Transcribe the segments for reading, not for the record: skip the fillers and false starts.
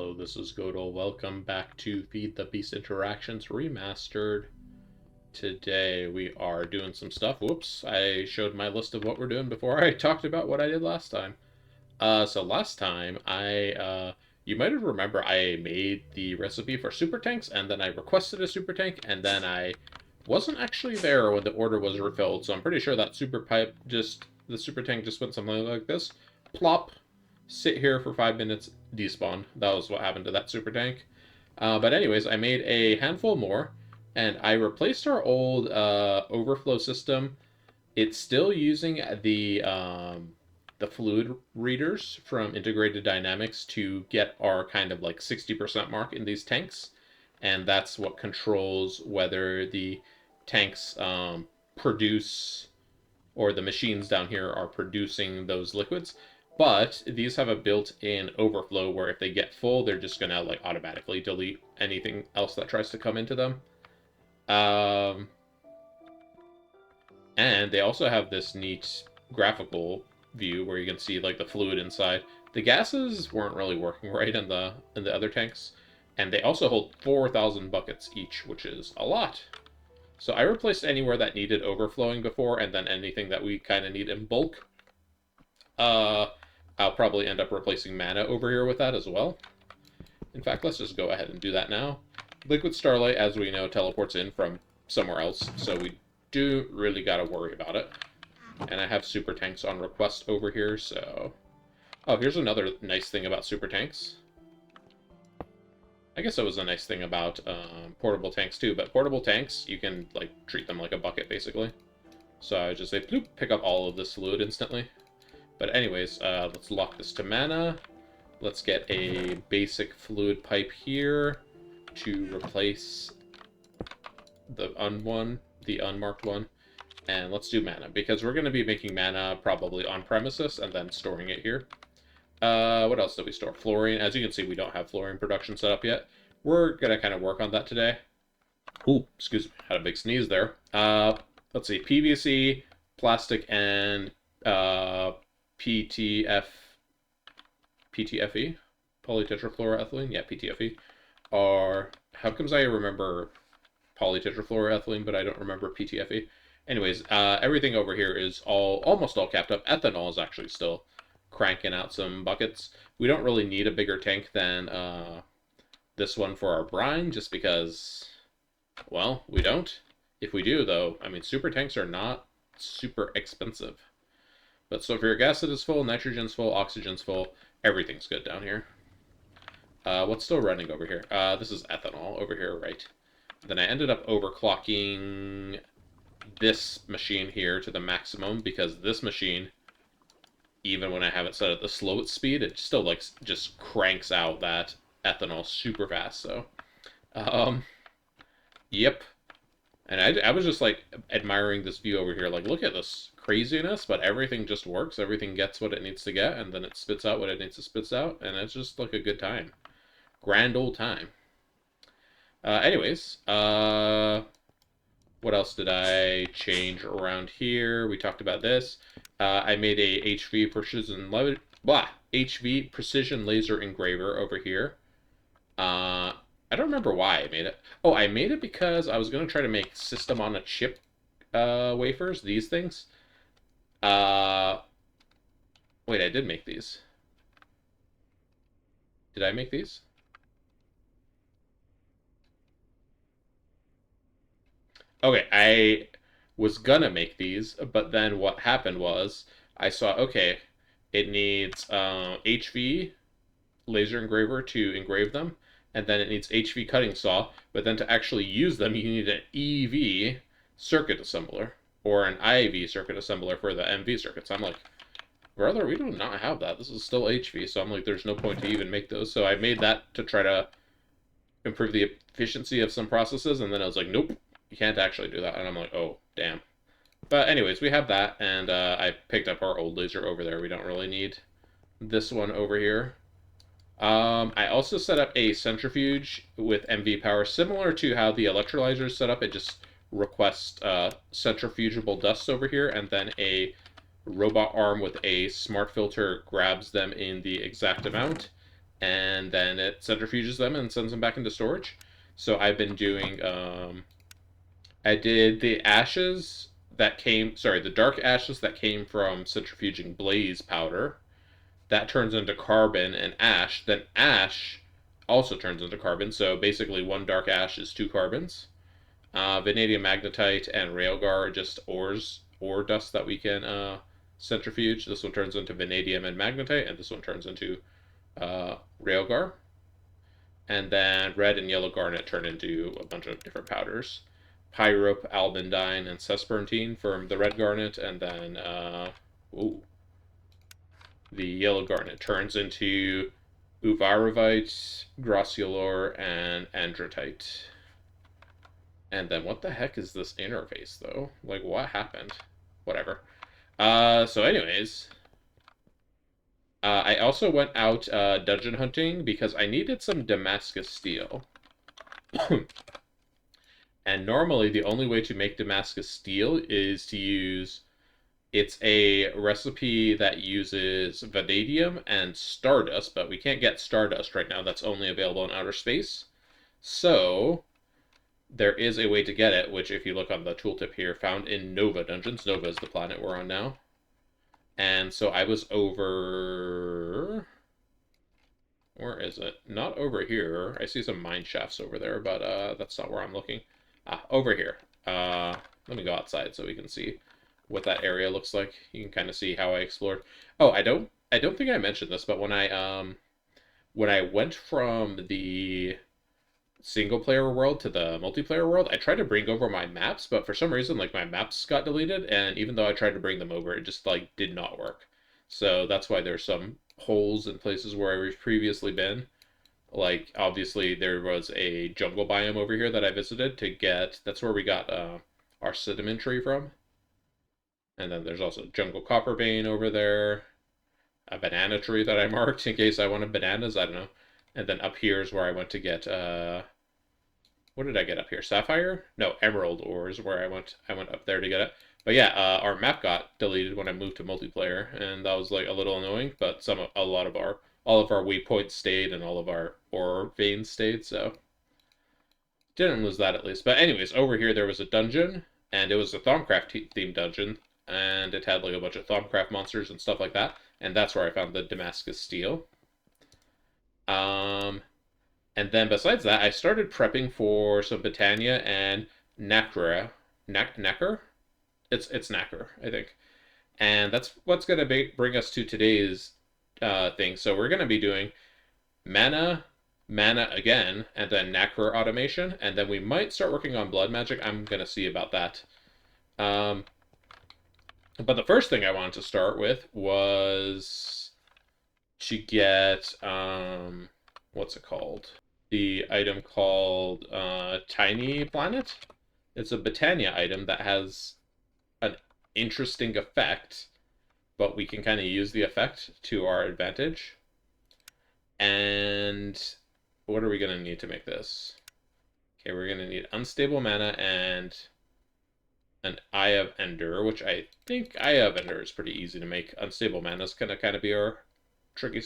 Hello, this is Godel. Welcome back to Feed the Beast Interactions Remastered. Today we are doing some stuff. Whoops, I showed my list of what we're doing before I talked about what I did last time. So last time you might have remember I made the recipe for super tanks, and then I requested a super tank, and then I wasn't actually there when the order was refilled. So I'm pretty sure that the super tank just went something like this: plop, sit here for 5 minutes, despawn. That was what happened to that super tank. But anyways, I made a handful more, and I replaced our old overflow system. It's still using the fluid readers from Integrated Dynamics to get our kind of like 60% mark in these tanks, and that's what controls whether the tanks produce, or the machines down here are producing those liquids. But these have a built-in overflow where if they get full, they're just gonna like automatically delete anything else that tries to come into them. Um, and they also have this neat graphical view where you can see like the fluid inside. The gases weren't really working right in the other tanks, and they also hold 4,000 buckets each, which is a lot. So I replaced anywhere that needed overflowing before, and then anything that we kind of need in bulk. I'll probably end up replacing mana over here with that as well. In fact, let's just go ahead and do that now. Liquid Starlight, as we know, teleports in from somewhere else, so we do really got to worry about it. And I have super tanks on request over here, so... Oh, here's another nice thing about super tanks. I guess that was a nice thing about portable tanks too, but portable tanks, you can like treat them like a bucket, basically. So I just say, bloop, pick up all of this fluid instantly. But anyways, let's lock this to mana. Let's get a basic fluid pipe here to replace the unmarked one. And let's do mana, because we're going to be making mana probably on premises and then storing it here. What else do we store? Fluorine. As you can see, we don't have fluorine production set up yet. We're going to kind of work on that today. Ooh, excuse me. Had a big sneeze there. Let's see. PVC, plastic, and PTFE, polytetrafluoroethylene, yeah, PTFE, are, how comes I remember polytetrafluoroethylene, but I don't remember PTFE? Anyways, everything over here is almost all capped up. Ethanol is actually still cranking out some buckets. We don't really need a bigger tank than this one for our brine, just because, well, we don't. If we do, though, I mean, super tanks are not super expensive. But sulfuric acid is full, nitrogen's full, oxygen's full, everything's good down here. What's still running over here? This is ethanol over here, right? Then I ended up overclocking this machine here to the maximum, because this machine, even when I have it set at the slowest speed, it still like just cranks out that ethanol super fast. So, yep. And I was just like admiring this view over here, like, look at this craziness, but everything just works. Everything gets what it needs to get, and then it spits out what it needs to spit out, and it's just like a good time. Grand old time. Anyways, what else did I change around here? We talked about this. I made a HV precision laser engraver over here. I don't remember why I made it. Oh, I made it because I was going to try to make system on a chip wafers, these things. Wait, I did make these. Did I make these? Okay, I was gonna make these, but then what happened was I saw, okay, it needs HV laser engraver to engrave them, and then it needs HV cutting saw, but then to actually use them, you need an EV circuit assembler, or an IV circuit assembler for the MV circuits. I'm like, brother, we do not have that. This is still HV, so I'm like, there's no point to even make those. So I made that to try to improve the efficiency of some processes, and then I was like, nope, you can't actually do that. And I'm like, oh, damn. But anyways, we have that, and I picked up our old laser over there. We don't really need this one over here. I also set up a centrifuge with MV power, similar to how the electrolyzer is set up. It just requests centrifugeable dust over here, and then a robot arm with a smart filter grabs them in the exact amount. and then it centrifuges them and sends them back into storage. So I've been doing, I did the ashes that came, sorry, the dark ashes that came from centrifuging blaze powder. That turns into carbon and ash. Then ash also turns into carbon. So basically, one dark ash is two carbons. Vanadium magnetite and railgar are just ore dust that we can centrifuge. This one turns into vanadium and magnetite, and this one turns into railgar. And then red and yellow garnet turn into a bunch of different powders. Pyrope, albandine, and sespertine from the red garnet, and then ooh, the yellow garnet turns into uvarovite, grossulor, and androtite. And then what the heck is this interface though? Like what happened? Whatever. So anyways, I also went out dungeon hunting because I needed some Damascus steel. And normally the only way to make Damascus steel is to use, it's a recipe that uses vanadium and stardust, but we can't get stardust right now. That's only available in outer space. So there is a way to get it, which if you look on the tooltip here, found in Nova Dungeons. Nova is the planet we're on now. And so I was over... Where is it? Not over here. I see some mine shafts over there, but that's not where I'm looking. Over here. Let me go outside so we can see what that area looks like. You can kind of see how I explored. Oh, I don't think I mentioned this, but when I went from the single player world to the multiplayer world, I tried to bring over my maps, but for some reason, like my maps got deleted, and even though I tried to bring them over, it just like did not work. So that's why there's some holes in places where I've previously been. Like obviously there was a jungle biome over here that I visited to get. That's where we got our sedimentary from. And then there's also jungle copper vein over there, a banana tree that I marked in case I wanted bananas. I don't know. And then up here is where I went to get what did I get up here? Sapphire? No, emerald ore is where I went. I went up there to get it. But yeah, our map got deleted when I moved to multiplayer, and that was like a little annoying. But a lot of our all of our waypoints stayed, and all of our ore veins stayed, so didn't lose that at least. But anyways, over here there was a dungeon, and it was a Thaumcraft themed dungeon, and it had like a bunch of Thaumcraft monsters and stuff like that. And that's where I found the Damascus steel. Um, and then besides that, I started prepping for some Botania and Nacra. Nacker? It's Nacker, I think. And that's what's going to bring us to today's thing. So we're going to be doing mana again, and then Nacra automation, and then we might start working on blood magic. I'm going to see about that. But the first thing I wanted to start with was to get what's it called? The item called Tiny Planet. It's a Botania item that has an interesting effect, but we can kind of use the effect to our advantage. And what are we going to need to make this? Okay, we're going to need unstable mana and an Eye of Ender, which I think Eye of Ender is pretty easy to make. Unstable mana is going to kind of be our tricky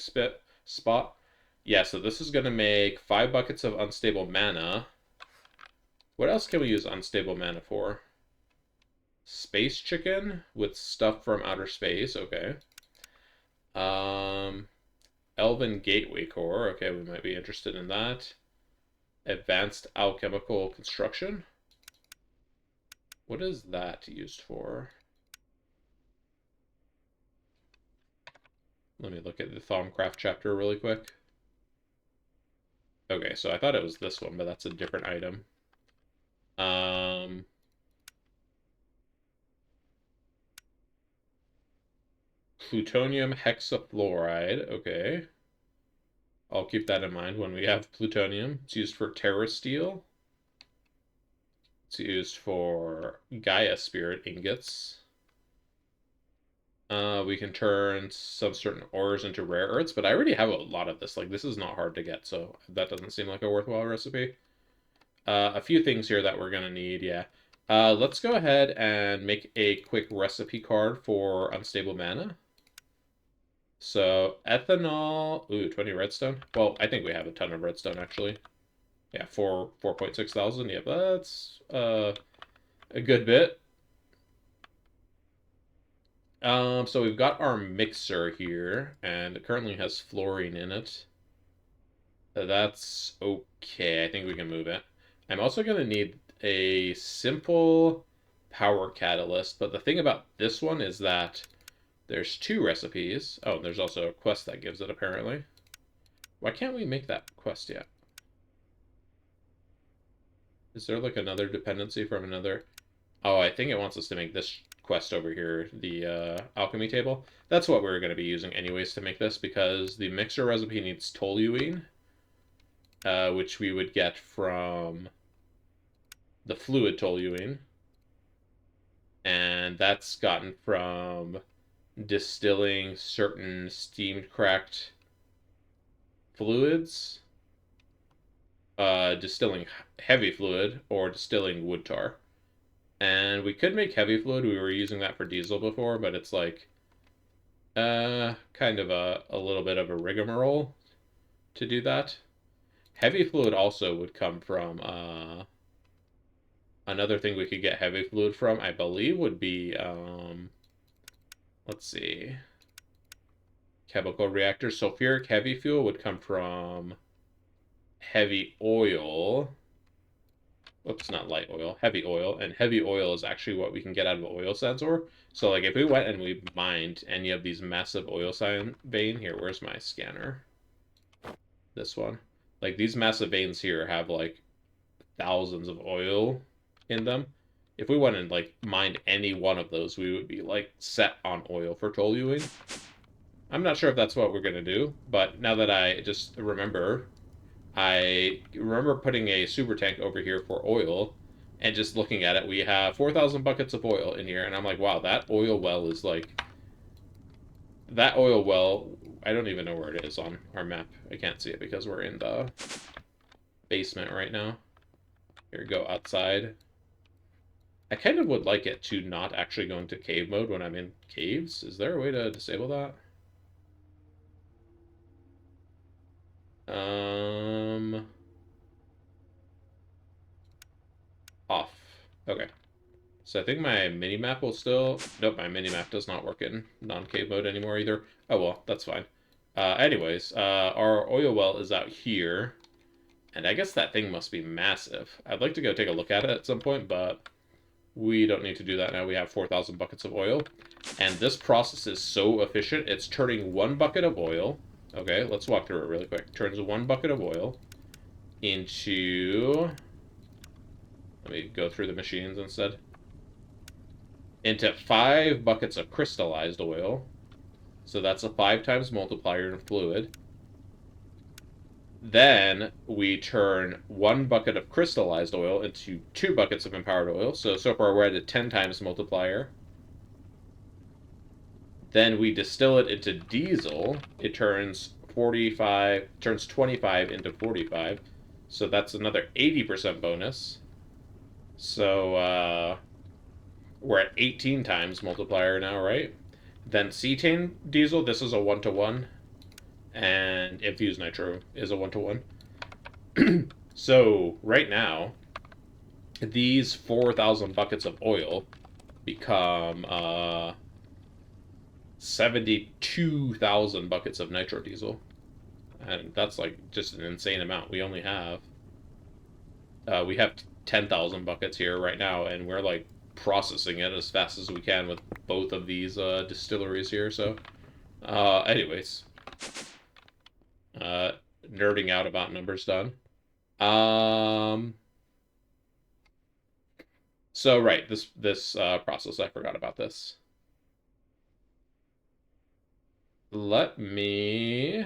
spot. Yeah, so this is going to make 5 buckets of unstable mana. What else can we use unstable mana for? Space chicken with stuff from outer space. Okay. Elven gateway core. Okay, we might be interested in that. Advanced alchemical construction. What is that used for? Let me look at the Thaumcraft chapter really quick. Okay, so I thought it was this one, but that's a different item. Plutonium hexafluoride. Okay. I'll keep that in mind when we have plutonium. It's used for Terra Steel. It's used for Gaia Spirit ingots. We can turn some certain ores into rare earths, but I already have a lot of this. Like, this is not hard to get, so that doesn't seem like a worthwhile recipe. A few things here that we're going to need, yeah. Let's go ahead and make a quick recipe card for unstable mana. So ethanol, ooh, 20 redstone. Well, I think we have a ton of redstone actually. Yeah, 4.6 thousand. Yep, that's a good bit. So we've got our mixer here, and it currently has fluorine in it. That's okay. I think we can move it. I'm also going to need a simple power catalyst, but the thing about this one is that there's two recipes. Oh, and there's also a quest that gives it, apparently. Why can't we make that quest yet? Is there like another dependency from another? Oh, I think it wants us to make this quest over here, the alchemy table. That's what we're going to be using anyways to make this, because the mixer recipe needs toluene, which we would get from the fluid toluene, and that's gotten from distilling certain steamed cracked fluids, distilling heavy fluid, or distilling wood tar. And we could make heavy fluid. We were using that for diesel before, but it's like kind of a little bit of a rigmarole to do that. Heavy fluid also would come from another thing we could get heavy fluid from, I believe, would be let's see, chemical reactors. Sulfuric heavy fuel would come from heavy oil. Oops, not light oil, heavy oil. And heavy oil is actually what we can get out of an oil sensor. So, like, if we went and we mined any of these massive oil vein here, where's my scanner? This one. Like, these massive veins here have, like, thousands of oil in them. If we went and, like, mined any one of those, we would be, like, set on oil for toluene. I'm not sure if that's what we're going to do, but now that I just remember, I remember putting a super tank over here for oil and just looking at it. We have 4,000 buckets of oil in here, and I'm like, wow, that oil well is like. That oil well, I don't even know where it is on our map. I can't see it because we're in the basement right now. Here, go outside. I kind of would like it to not actually go into cave mode when I'm in caves. Is there a way to disable that? Off. Okay. So I think my mini-map will still... Nope, my mini-map does not work in non-cave mode anymore either. Oh well, that's fine. Anyways, our oil well is out here. And I guess that thing must be massive. I'd like to go take a look at it at some point, but we don't need to do that now. We have 4,000 buckets of oil. And this process is so efficient. It's turning 1 bucket of oil. Okay, let's walk through it really quick. Turns 1 bucket of oil into... Let me go through the machines instead. Into 5 buckets of crystallized oil. So that's a 5 times multiplier in fluid. Then we turn 1 bucket of crystallized oil into 2 buckets of empowered oil. So far we're at a 10 times multiplier. Then we distill it into diesel. It turns 25 into 45. So that's another 80% bonus. So we're at 18 times multiplier now, right? Then cetane diesel, this is a 1-to-1. And infused nitro is a 1-to-1. So right now, these 4,000 buckets of oil become 72,000 buckets of nitro diesel. And that's like just an insane amount. We only have... we have 10,000 buckets here right now, and we're like processing it as fast as we can with both of these distilleries here. So, anyways, nerding out about numbers done. So right, this process, I forgot about this. Let me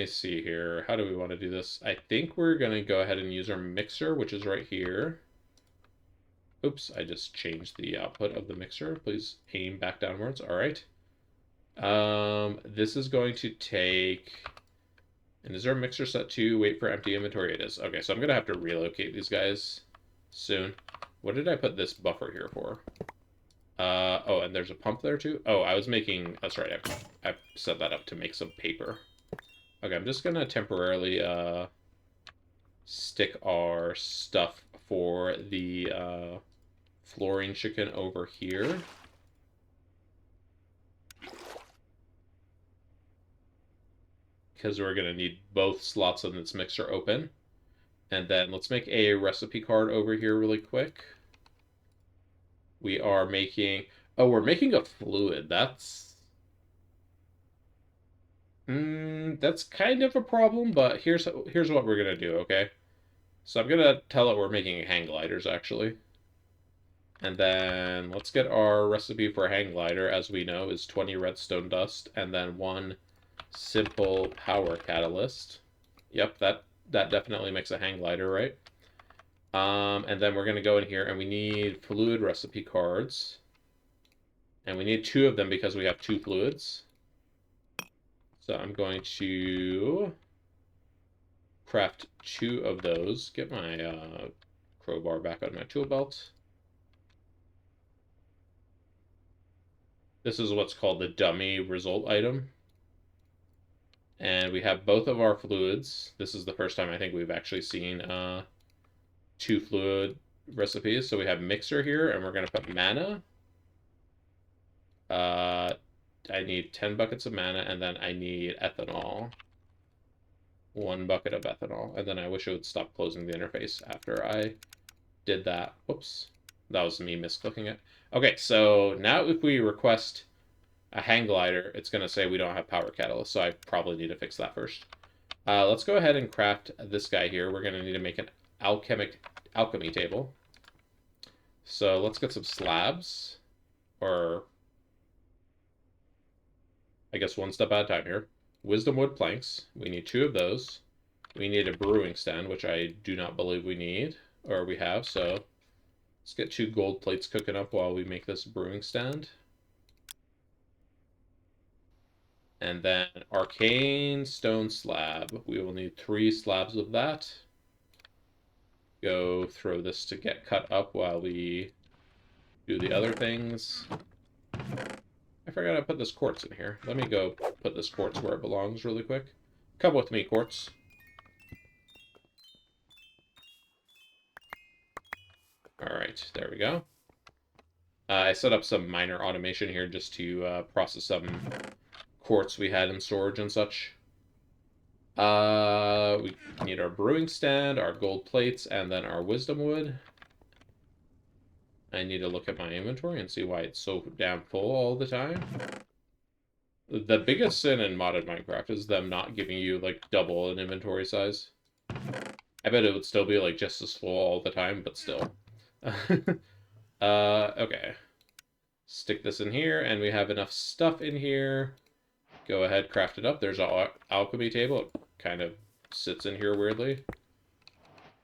see here. How do we want to do this? I think we're going to go ahead and use our mixer, which is right here. Oops, I just changed the output of the mixer. Please aim back downwards. All right. This is going to take... And is our mixer set to wait for empty inventory? It is. Okay, so I'm going to have to relocate these guys soon. What did I put this buffer here for? Oh, and there's a pump there too? Oh, I was making... That's right, I set that up to make some paper. Okay, I'm just gonna temporarily, stick our stuff for the, fluorine chicken over here. Because we're gonna need both slots of this mixer open. And then let's make a recipe card over here really quick. We are making... Oh, we're making a fluid. That's kind of a problem, but here's what we're gonna do, okay? So I'm gonna tell it we're making hang gliders, actually. And then let's get our recipe for a hang glider, as we know, is 20 redstone dust, and then 1 simple power catalyst. Yep, that definitely makes a hang glider, right? And then we're gonna go in here, and we need fluid recipe cards. And we need 2 of them because we have 2 fluids. So I'm going to craft 2 of those. Get my crowbar back on my tool belt. This is what's called the dummy result item. And we have both of our fluids. This is the first time I think we've actually seen 2 fluid recipes. So we have mixer here, and we're going to put mana. I need 10 buckets of mana, and then I need ethanol. 1 bucket of ethanol. And then I wish it would stop closing the interface after I did that. Whoops. That was me misclicking it. Okay, so now if we request a hang glider, it's going to say we don't have power catalyst, so I probably need to fix that first. Let's go ahead and craft this guy here. We're going to need to make an alchemy table. So let's get some slabs, or I guess 1 step at a time here. Wisdom wood planks. We need 2 of those. We need a brewing stand, which I do not believe we need, or we have, so let's get 2 gold plates cooking up while we make this brewing stand. And then arcane stone slab. We will need 3 slabs of that. Go throw this to get cut up while we do the other things. I forgot to put this quartz in here. Let me go put this quartz where it belongs really quick. Come with me, quartz. Alright, there we go. I set up some minor automation here just to process some quartz we had in storage and such. We need our brewing stand, our gold plates, and then our wisdom wood. I need to look at my inventory and see why it's so damn full all the time. The biggest sin in modded Minecraft is them not giving you, like, double an inventory size. I bet it would still be, like, just as full all the time, but still. Okay. Stick this in here, and we have enough stuff in here. Go ahead, craft it up. There's our alchemy table. It kind of sits in here weirdly.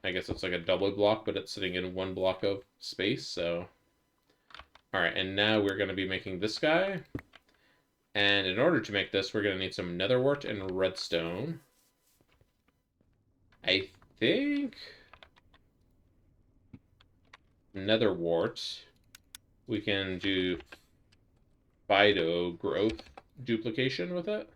I guess it's like a double block, but it's sitting in 1 block of space, so... Alright, and now we're going to be making this guy. And in order to make this, we're going to need some nether wart and redstone. I think... nether wart, we can do phyto growth duplication with it.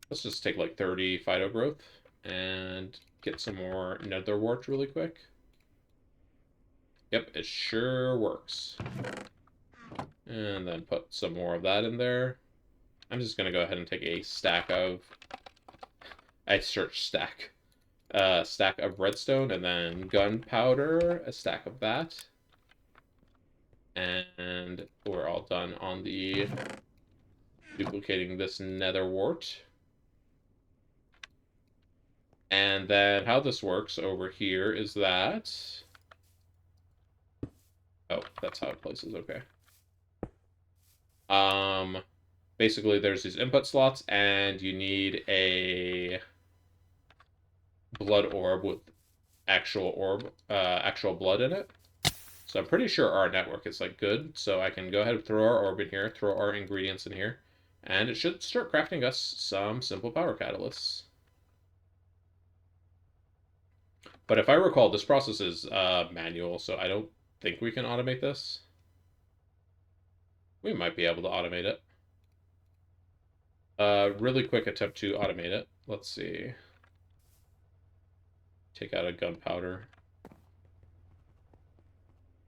Let's just take like 30 phyto growth and get some more nether wart really quick. Yep, it sure works. And then put some more of that in there. I'm just going to go ahead and take a stack of... I searched stack. Stack of redstone, and then gunpowder, a stack of that. And we're all done on the duplicating this nether wart. And then how this works over here is that... Oh, that's how it places, okay. Basically there's these input slots, and you need a blood orb with actual blood in it. So I'm pretty sure our network is like good, so I can go ahead and throw our orb in here, throw our ingredients in here, and it should start crafting us some simple power catalysts. But if I recall, this process is manual, so I don't think we can automate this. We might be able to automate it. Really quick attempt to automate it. Let's see. Take out a gunpowder.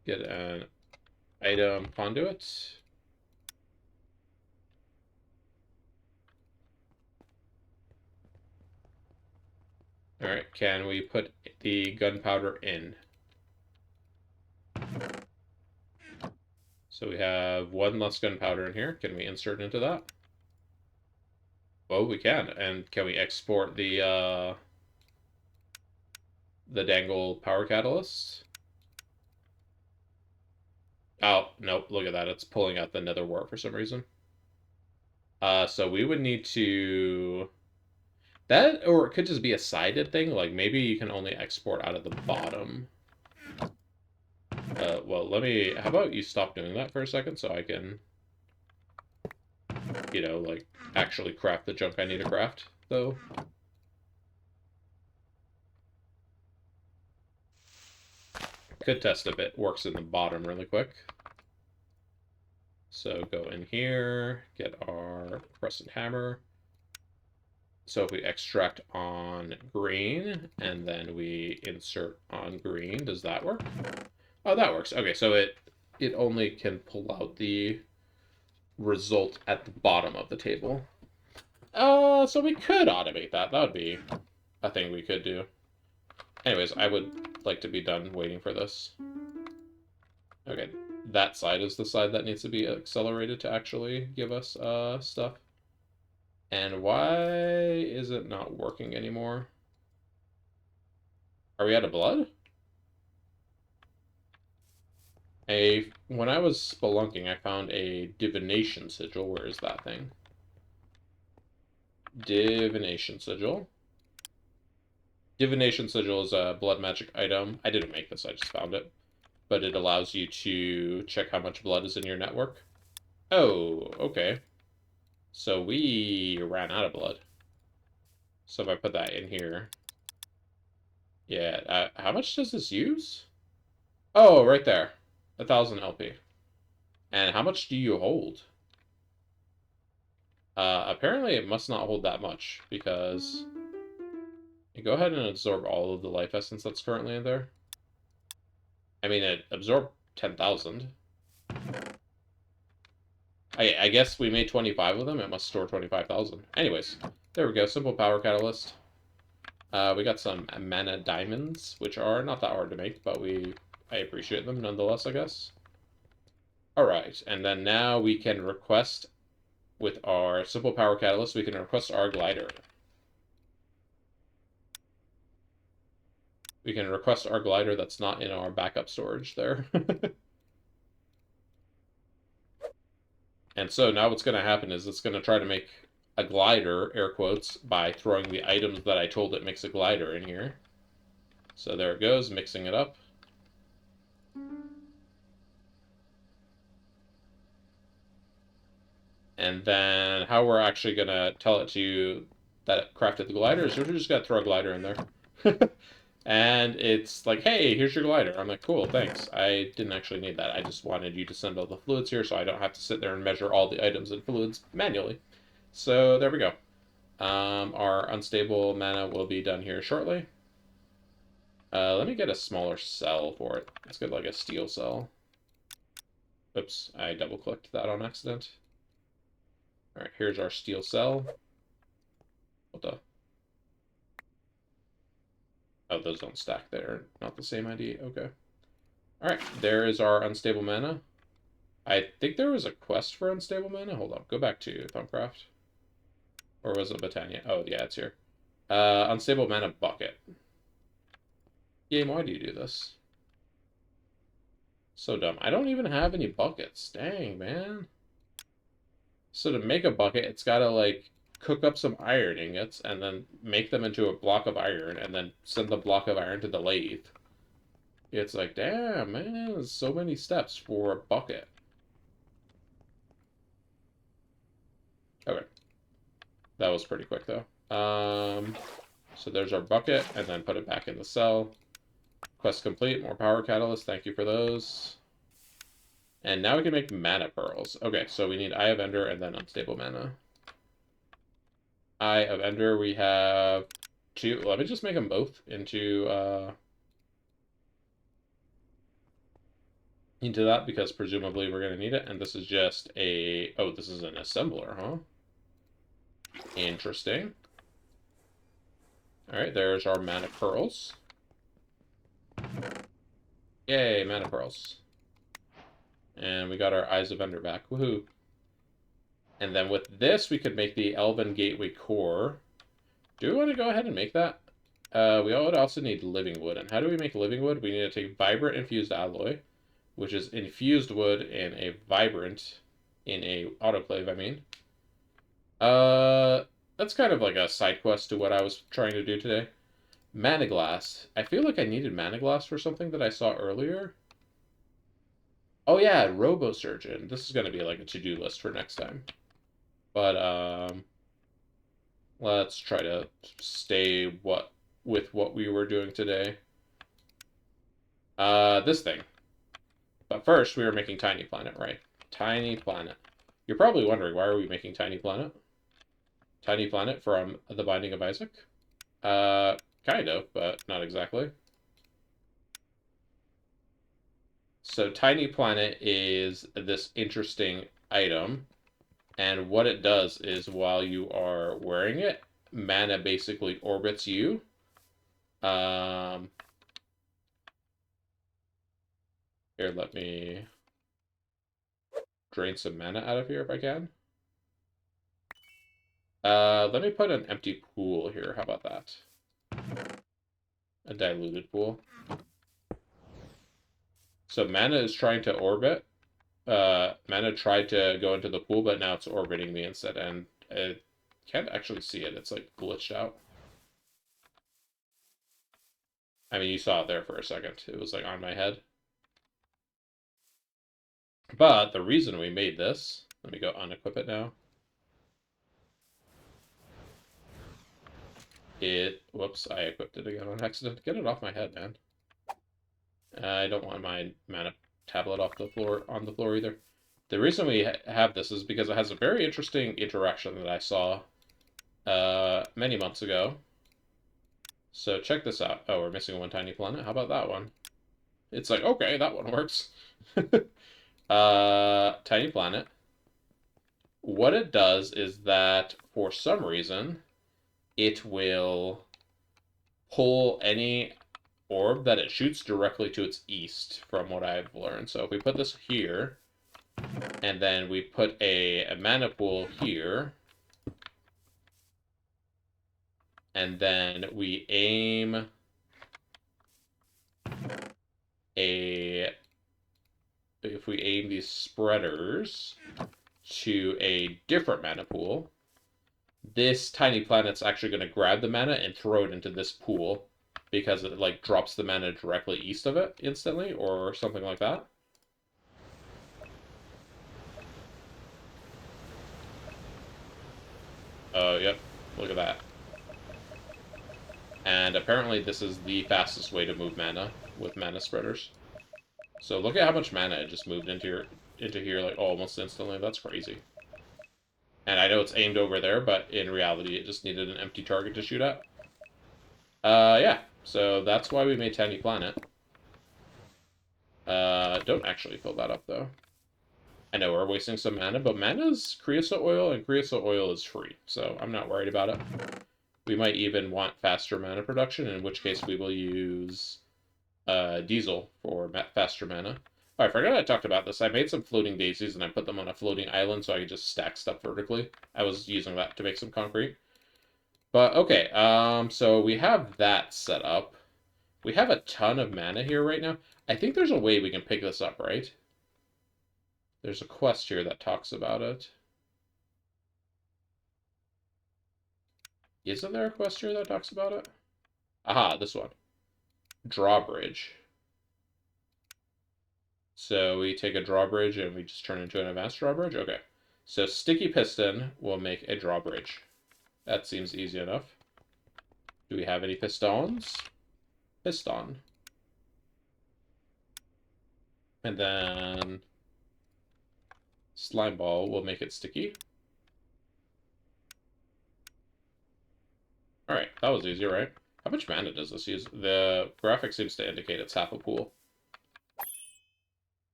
Get an item conduit. Alright, can we put the gunpowder in? So we have one less gunpowder in here. Can we insert into that? Oh, we can. And can we export the dangle power catalyst? Oh, nope, look at that. It's pulling out the nether wart for some reason. So we would need to... That, or it could just be a sided thing. Like, maybe you can only export out of the bottom. Well, let me... How about you stop doing that for a second so I can, you know, like, actually craft the junk I need to craft, though. Could test if it works in the bottom really quick. So go in here, get our crescent hammer. So if we extract on green, and then we insert on green, does that work? Oh, that works. Okay, so it only can pull out the result at the bottom of the table. So we could automate that. That would be a thing we could do. Anyways, I would like to be done waiting for this. Okay, that side is the side that needs to be accelerated to actually give us stuff. And why is it not working anymore? Are we out of blood? When I was spelunking, I found a divination sigil. Where is that thing? Divination sigil. Divination sigil is a blood magic item. I didn't make this, I just found it. But it allows you to check how much blood is in your network. Oh, okay. So we ran out of blood. So if I put that in here... Yeah, how much does this use? Oh, right there. 1,000 LP. And how much do you hold? Apparently it must not hold that much, because... You go ahead and absorb all of the life essence that's currently in there. I mean, it absorbed 10,000. I guess we made 25 of them. It must store 25,000. Anyways, there we go. Simple power catalyst. We got some mana diamonds, which are not that hard to make, but I appreciate them nonetheless, I guess. Alright, and then now we can request, with our simple power catalyst, we can request our glider. We can request our glider that's not in our backup storage there. And so now what's going to happen is it's going to try to make a glider, air quotes, by throwing the items that I told it makes a glider in here. So there it goes, mixing it up. And then how we're actually going to tell it to that it crafted the glider is we're just going to throw a glider in there. And it's like, hey, here's your glider. I'm like, cool, thanks. I didn't actually need that. I just wanted you to send all the fluids here so I don't have to sit there and measure all the items and fluids manually. So there we go. Our unstable mana will be done here shortly. Let me get a smaller cell for it. Let's get like a steel cell. Oops, I double-clicked that on accident. Alright, here's our steel cell. What the? Oh, those don't stack there. Not the same ID. Okay. Alright, there is our unstable mana. I think there was a quest for unstable mana. Hold on. Go back to Thumbcraft. Or was it Botania? Oh, yeah, it's here. Unstable mana bucket. Game, why do you do this? So dumb. I don't even have any buckets. Dang, man. So to make a bucket, it's gotta, like, cook up some iron ingots and then make them into a block of iron and then send the block of iron to the lathe. It's like, damn, man, there's so many steps for a bucket. Okay. That was pretty quick, though. So there's our bucket, and then put it back in the cell. Quest complete. More power catalysts. Thank you for those. And now we can make mana pearls. Okay, so we need Eye of Ender and then unstable mana. Eye of Ender, we have 2. Let me just make them both into that, because presumably we're going to need it. And this is just a... Oh, this is an assembler, huh? Interesting. Alright, there's our mana pearls. Yay, mana pearls. And we got our Eyes of Ender back. Woohoo. And then with this, we could make the Elven Gateway Core. Do we want to go ahead and make that? We would also need living wood. And how do we make living wood? We need to take vibrant infused alloy, which is infused wood and a vibrant in a autoclave, I mean. That's kind of like a side quest to what I was trying to do today. Mana². I feel like I needed Mana² for something that I saw earlier. Oh yeah, Robosurgeon. This is going to be like a to-do list for next time. But, let's try to stay with what we were doing today. This thing. But first, we were making Tiny Planet, right? Tiny Planet. You're probably wondering, why are we making Tiny Planet? Tiny Planet from The Binding of Isaac? Kind of, but not exactly. So Tiny Planet is this interesting item, and what it does is while you are wearing it, mana basically orbits you. Here, let me drain some mana out of here if I can. Let me put an empty pool here. How about that? A diluted pool. So mana is trying to orbit. Mana tried to go into the pool, but now it's orbiting me instead, and I can't actually see it. It's like glitched out. I mean, you saw it there for a second. It was like on my head. But the reason we made this, let me go unequip it now. Whoops, I equipped it again on accident. Get it off my head, man. I don't want my mana tablet off the floor, on the floor either. The reason we have this is because it has a very interesting interaction that I saw many months ago. So check this out. Oh, we're missing one tiny planet. How about that one? It's like, okay, that one works. Tiny planet. What it does is that, for some reason, it will pull any orb that it shoots directly to its east, from what I've learned. So if we put this here, and then we put a mana pool here, and then we aim if we aim these spreaders to a different mana pool, this tiny planet's actually going to grab the mana and throw it into this pool, because it like drops the mana directly east of it instantly, or something like that. Oh, yep. Look at that. And apparently this is the fastest way to move mana with mana spreaders. So look at how much mana it just moved into here like almost instantly. That's crazy. And I know it's aimed over there, but in reality it just needed an empty target to shoot at. Yeah. So that's why we made Tiny Planet. Don't actually fill that up though. I know we're wasting some mana, but mana's creosote oil, and creosote oil is free, so I'm not worried about it. We might even want faster mana production, in which case we will use diesel for faster mana. Oh, I forgot I talked about this. I made some floating daisies, and I put them on a floating island so I could just stack stuff vertically. I was using that to make some concrete. But, okay, so we have that set up. We have a ton of mana here right now. I think there's a way we can pick this up, right? There's a quest here that talks about it. Isn't there a quest here that talks about it? Aha, this one. Drawbridge. So we take a drawbridge and we just turn into an advanced drawbridge? Okay. So sticky piston will make a drawbridge. That seems easy enough. Do we have any pistons? Piston. And then slime ball will make it sticky. Alright, that was easy, right? How much mana does this use? The graphic seems to indicate it's half a pool.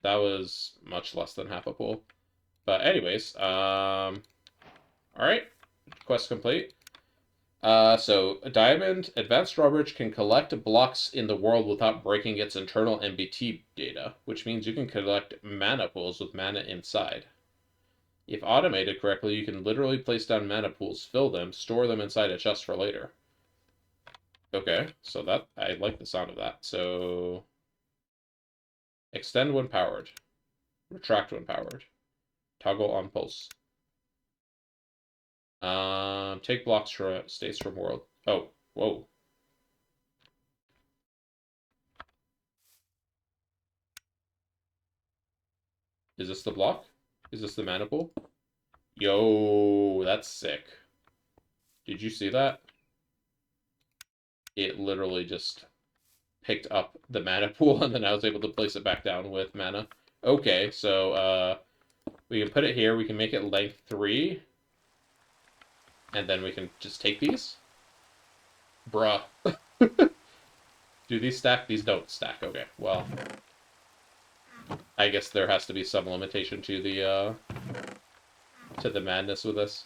That was much less than half a pool. But anyways, alright. Quest complete. So, a diamond, advanced drawbridge can collect blocks in the world without breaking its internal MBT data, which means you can collect mana pools with mana inside. If automated correctly, you can literally place down mana pools, fill them, store them inside a chest for later. Okay, so that, I like the sound of that. So, extend when powered. Retract when powered. Toggle on pulse. Take blocks for states from world. Oh, whoa. Is this the block? Is this the mana pool? Yo, that's sick. Did you see that? It literally just picked up the mana pool and then I was able to place it back down with mana. Okay, so we can put it here. We can make it length 3. And then we can just take these. Bruh. Do these stack? These don't stack. Okay, well, I guess there has to be some limitation to the madness with this.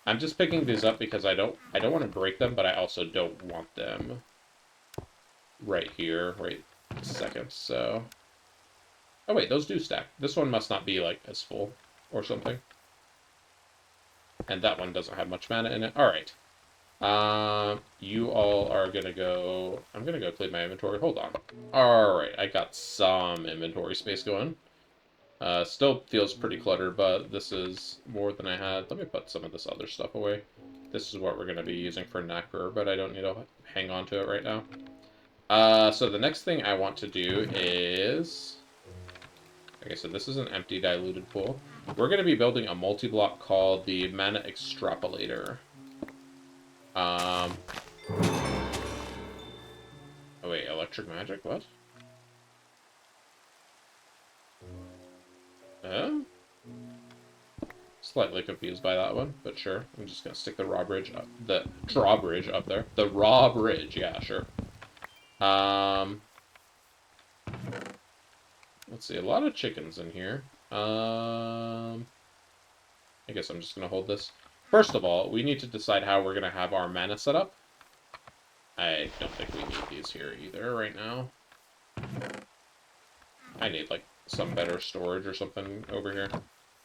I'm just picking these up because I don't want to break them, but I also don't want them right here, right this second. So, oh wait, those do stack. This one must not be like as full or something. And that one doesn't have much mana in it. All right. You all are gonna go. I'm gonna go clean my inventory. Hold on. All right, I got some inventory space going. Still feels pretty cluttered, but this is more than I had. Let me put some of this other stuff away. This is what we're gonna be using for Nacre, but I don't need to hang on to it right now. So the next thing I want to do is, okay, so this is an empty diluted pool. We're gonna be building a multi-block called the Mana Extrapolator. Oh wait, electric magic? What? Slightly confused by that one, but sure. I'm just gonna stick the drawbridge up there. The raw bridge, yeah, sure. Let's see, a lot of chickens in here. I guess I'm just gonna hold this. First of all, we need to decide how we're gonna have our mana set up. I don't think we need these here either right now. I need, like, some better storage or something over here.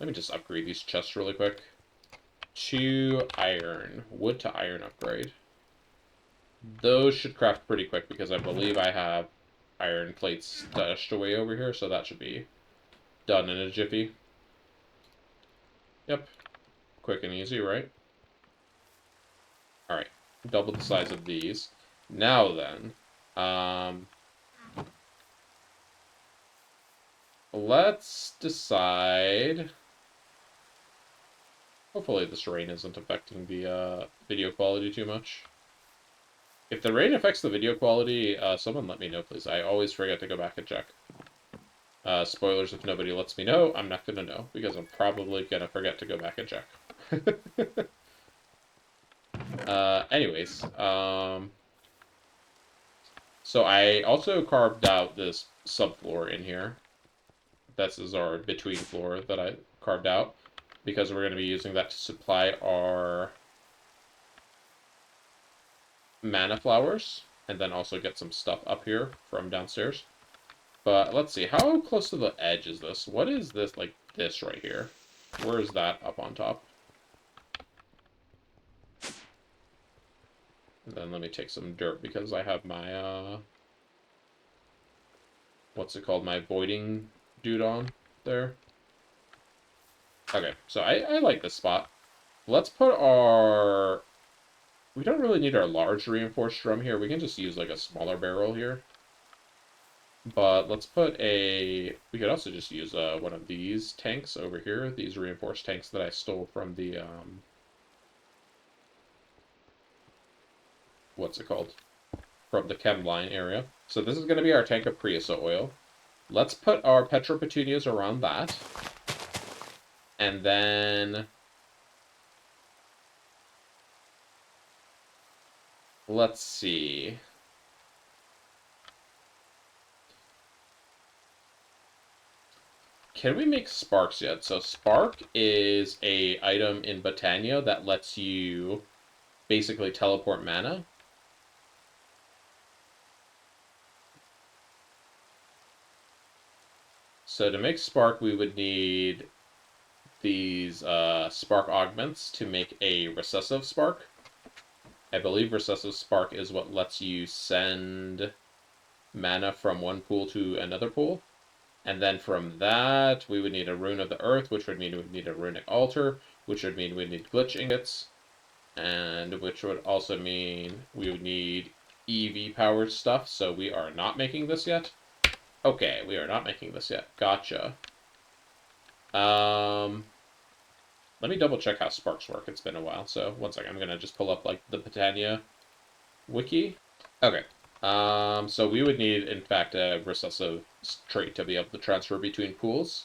Let me just upgrade these chests really quick. To iron. Wood to iron upgrade. Those should craft pretty quick because I believe I have iron plates stashed away over here, so that should be done in a jiffy. Yep. Quick and easy, right? Alright. Double the size of these. Now then, let's decide. Hopefully this rain isn't affecting the video quality too much. If the rain affects the video quality, someone let me know, please. I always forget to go back and check. Spoilers, if nobody lets me know, I'm not going to know, because I'm probably going to forget to go back and check. Anyways, so I also carved out this subfloor in here. This is our between floor that I carved out, because we're going to be using that to supply our mana flowers, and then also get some stuff up here from downstairs. But let's see, how close to the edge is this? What is this, like this right here? Where is that up on top? And then let me take some dirt because I have my, what's it called? My voiding dude on there. Okay, so I like this spot. Let's put our... We don't really need our large reinforced drum here. We can just use like a smaller barrel here. But let's put a... We could also just use one of these tanks over here. These reinforced tanks that I stole from the... What's it called? From the chem line area. So this is going to be our tank of creosote oil. let's put our Petra Petunias around that. And then let's see. Can we make sparks yet? So spark is a item in Botania that lets you basically teleport mana. So to make spark, we would need these spark augments to make a recessive spark. I believe recessive spark is what lets you send mana from one pool to another pool. And then from that, we would need a rune of the earth, which would mean we would need a runic altar, which would mean we'd need glitch ingots, and which would also mean we would need EV powered stuff, so we are not making this yet. Okay, we are not making this yet. Gotcha. Let me double check how sparks work. It's been a while, so one second. I'm gonna just pull up like the Botania wiki. Okay. So we would need, in fact, a recessive trait to be able to transfer between pools.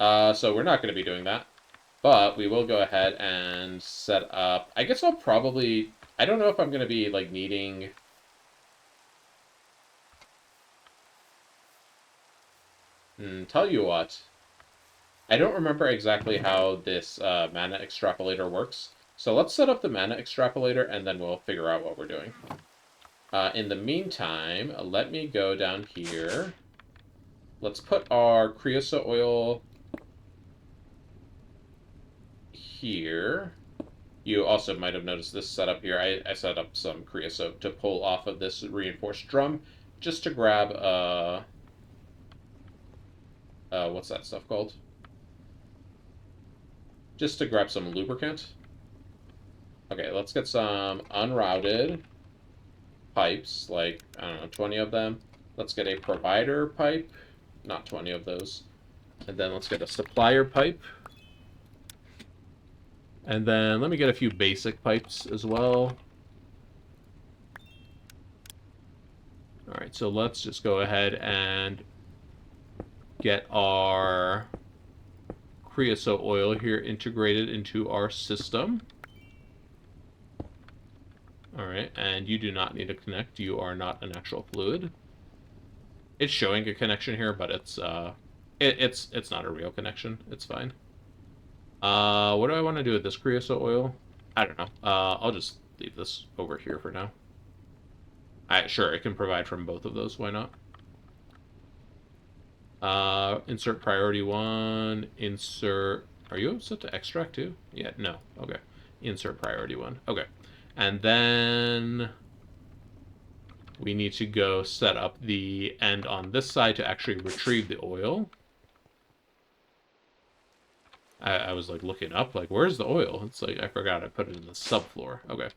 So we're not going to be doing that, but we will go ahead and set up. I guess I'll probably. I don't know if I'm going to be like needing. Tell you what. I don't remember exactly how this mana extrapolator works. So let's set up the mana extrapolator and then we'll figure out what we're doing. In the meantime, let me go down here. Let's put our creosote oil here. You also might have noticed this setup here. I set up some creosote to pull off of this reinforced drum just to grab, what's that stuff called? Just to grab some lubricant. Okay, let's get some unrouted pipes, like, I don't know, 20 of them. Let's get a provider pipe, not 20 of those. And then let's get a supplier pipe. And then let me get a few basic pipes as well. Alright, so let's just go ahead and get our creosote oil here integrated into our system. Alright, and you do not need to connect. You are not an actual fluid. It's showing a connection here, but it's not a real connection. It's fine. What do I want to do with this creosote oil? I don't know. I'll just leave this over here for now. Sure, it can provide from both of those. Why not? Insert priority 1. Insert... Are you set to extract too? Yeah, no. Okay. Insert priority 1. Okay. And then we need to go set up the end on this side to actually retrieve the oil. I was like looking up, like, where's the oil? It's like, I forgot I put it in the subfloor. Okay.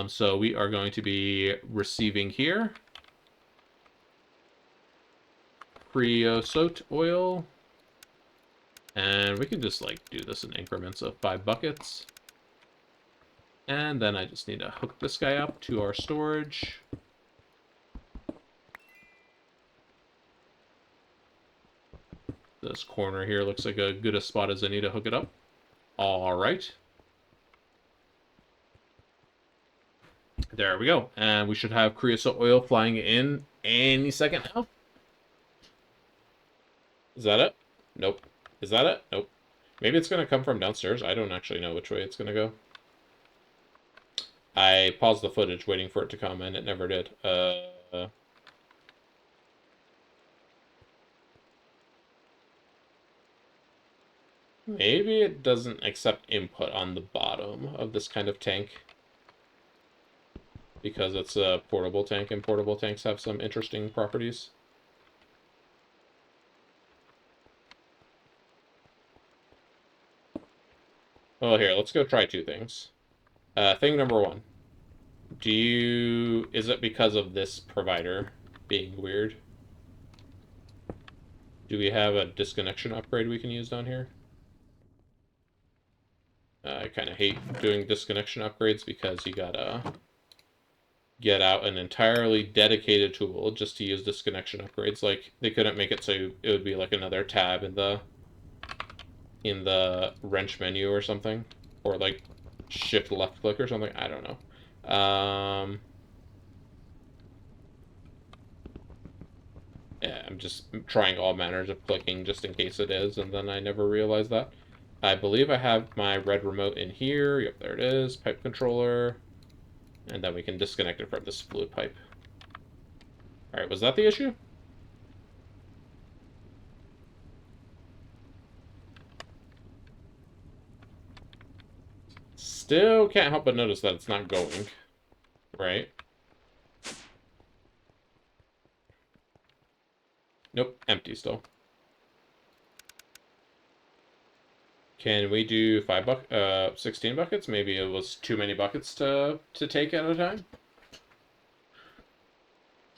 So we are going to be receiving here creosote oil. And we can just like do this in increments of 5 buckets. And then I just need to hook this guy up to our storage. This corner here looks like a good a spot as any to hook it up. All right. There we go. And we should have creosote oil flying in any second now. Is that it? Nope. Is that it? Nope. Maybe it's going to come from downstairs. I don't actually know which way it's going to go. I paused the footage waiting for it to come, and it never did. Maybe it doesn't accept input on the bottom of this kind of tank. Because it's a portable tank, and portable tanks have some interesting properties. Well, here, let's go try 2 things. Thing number 1. Is it because of this provider being weird? Do we have a disconnection upgrade we can use down here? I kind of hate doing disconnection upgrades because you gotta get out an entirely dedicated tool just to use disconnection upgrades. Like, they couldn't make it so it would be like another tab in the wrench menu or something, or like shift left click or something. I don't know. Yeah, I'm just trying all manners of clicking just in case it is, and then I never realized that. I believe I have my red remote in here. Yep, there it is. Pipe controller. And then we can disconnect it from this fluid pipe. Alright, was that the issue? Still can't help but notice that it's not going. Right? Nope, empty still. Can we do 16 buckets? Maybe it was too many buckets to take at a time?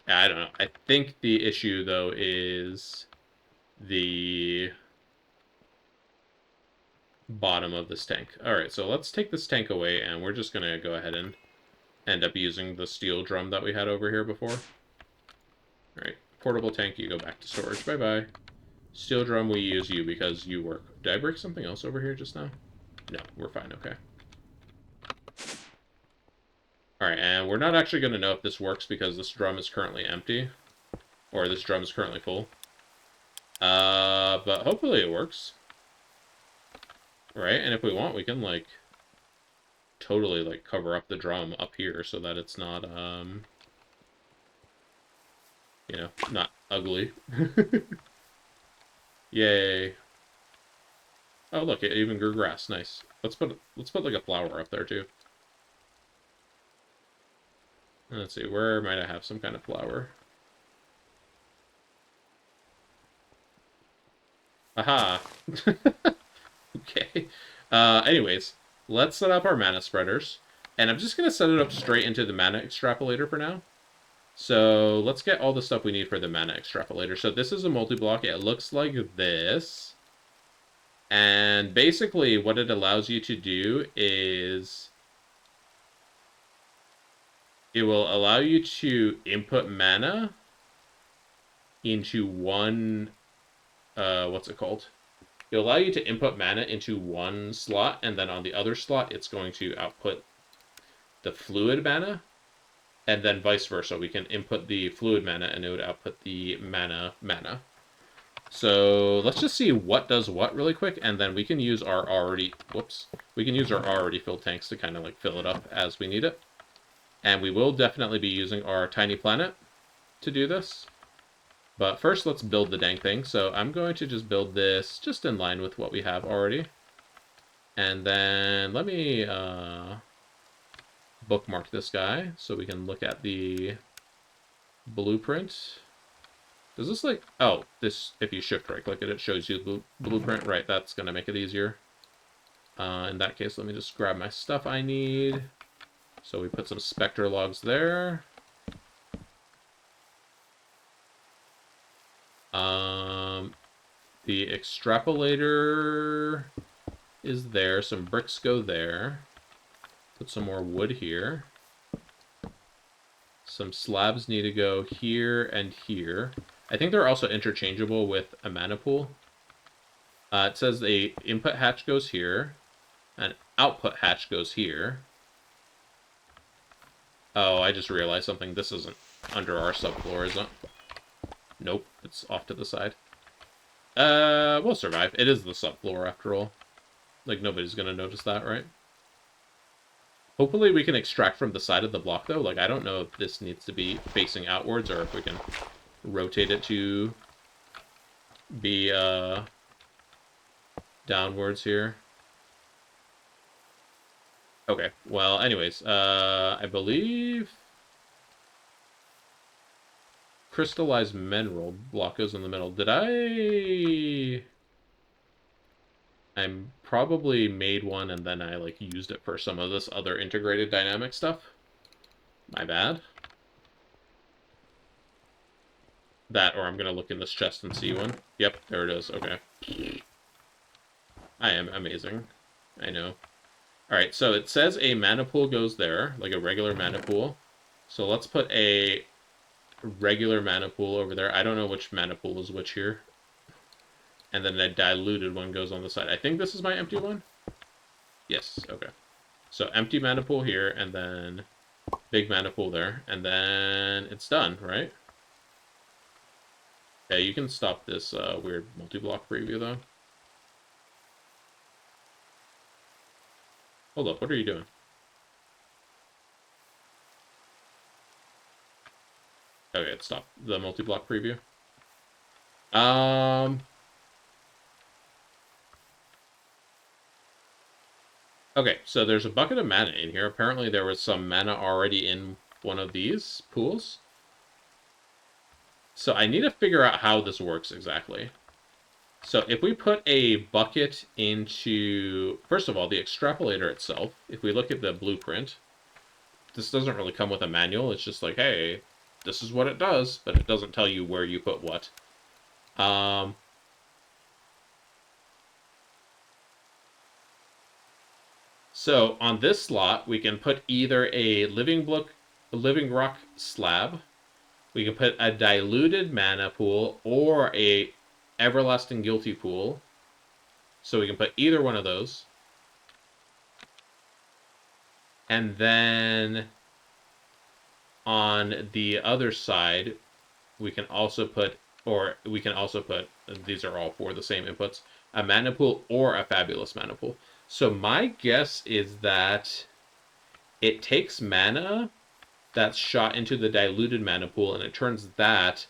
I don't know. I think the issue, though, is the bottom of this tank. Alright, so let's take this tank away, and we're just going to go ahead and end up using the steel drum that we had over here before. Alright, portable tank, you go back to storage. Bye-bye. Steel drum, we use you because you work. Did I break something else over here just now? No, we're fine, okay. Alright, and we're not actually going to know if this works because this drum is currently empty. Or this drum is currently full. But hopefully it works. Right, and if we want, we can, like, totally, like, cover up the drum up here so that it's not, you know, not ugly. Yay. Oh, look, it even grew grass. Nice. Let's put like a flower up there too. Let's see, where might I have some kind of flower? Aha. Okay. Anyways, let's set up our mana spreaders. And I'm just going to set it up straight into the mana extrapolator for now. So let's get all the stuff we need for the mana extrapolator. So this is a multi-block. It looks like this. And basically what it allows you to do is it will allow you to input mana into one, what's it called? It'll allow you to input mana into one slot, and then on the other slot, it's going to output the fluid mana, and then vice versa. We can input the fluid mana, and it would output the mana. So let's just see what does what really quick, and then we can use our already, we can use our already filled tanks to kind of like fill it up as we need it. And we will definitely be using our tiny planet to do this. But first, let's build the dang thing. So I'm going to just build this just in line with what we have already. And then let me bookmark this guy so we can look at the blueprint. Does this like... Oh, this, if you shift right click it, it shows you the blueprint. Right, that's going to make it easier. In that case, let me just grab my stuff I need. So we put some Spectre logs there. The extrapolator is there. Some bricks go there. Put some more wood here. Some slabs need to go here and here. I think they're also interchangeable with a mana pool. It says the input hatch goes here. An output hatch goes here. Oh, I just realized something. This isn't under our subfloor, is it? Nope, it's off to the side. We'll survive. It is the subfloor after all. Like, nobody's gonna notice that, right? Hopefully we can extract from the side of the block, though. Like, I don't know if this needs to be facing outwards or if we can rotate it to be, downwards here. Okay, well, anyways, I believe crystallized mineral block goes in the middle. Did I probably made one and then I like used it for some of this other integrated dynamic stuff. My bad. That, or I'm gonna look in this chest and see one. Yep, there it is. Okay. I am amazing. I know. Alright, so it says a mana pool goes there, like a regular mana pool. So let's put a regular mana pool over there. I don't know which mana pool is which here. And then a diluted one goes on the side. I think this is my empty one. Yes, okay. So empty mana pool here, and then big mana pool there, and then it's done, right? Yeah, you can stop this weird multi-block preview, though. Hold up, what are you doing? Okay, stop the multi-block preview. Okay, so there's a bucket of mana in here. Apparently there was some mana already in one of these pools. So I need to figure out how this works exactly. So if we put a bucket into, first of all, the extrapolator itself, if we look at the blueprint, this doesn't really come with a manual. It's just like, hey, this is what it does, but it doesn't tell you where you put what. So on this slot, we can put either a living rock slab, we can put a diluted mana pool, or a everlasting guilty pool. So we can put either one of those. And then on the other side, we can also put, these are all for the same inputs, a mana pool or a fabulous mana pool. So my guess is that it takes mana that's shot into the diluted mana pool and it turns that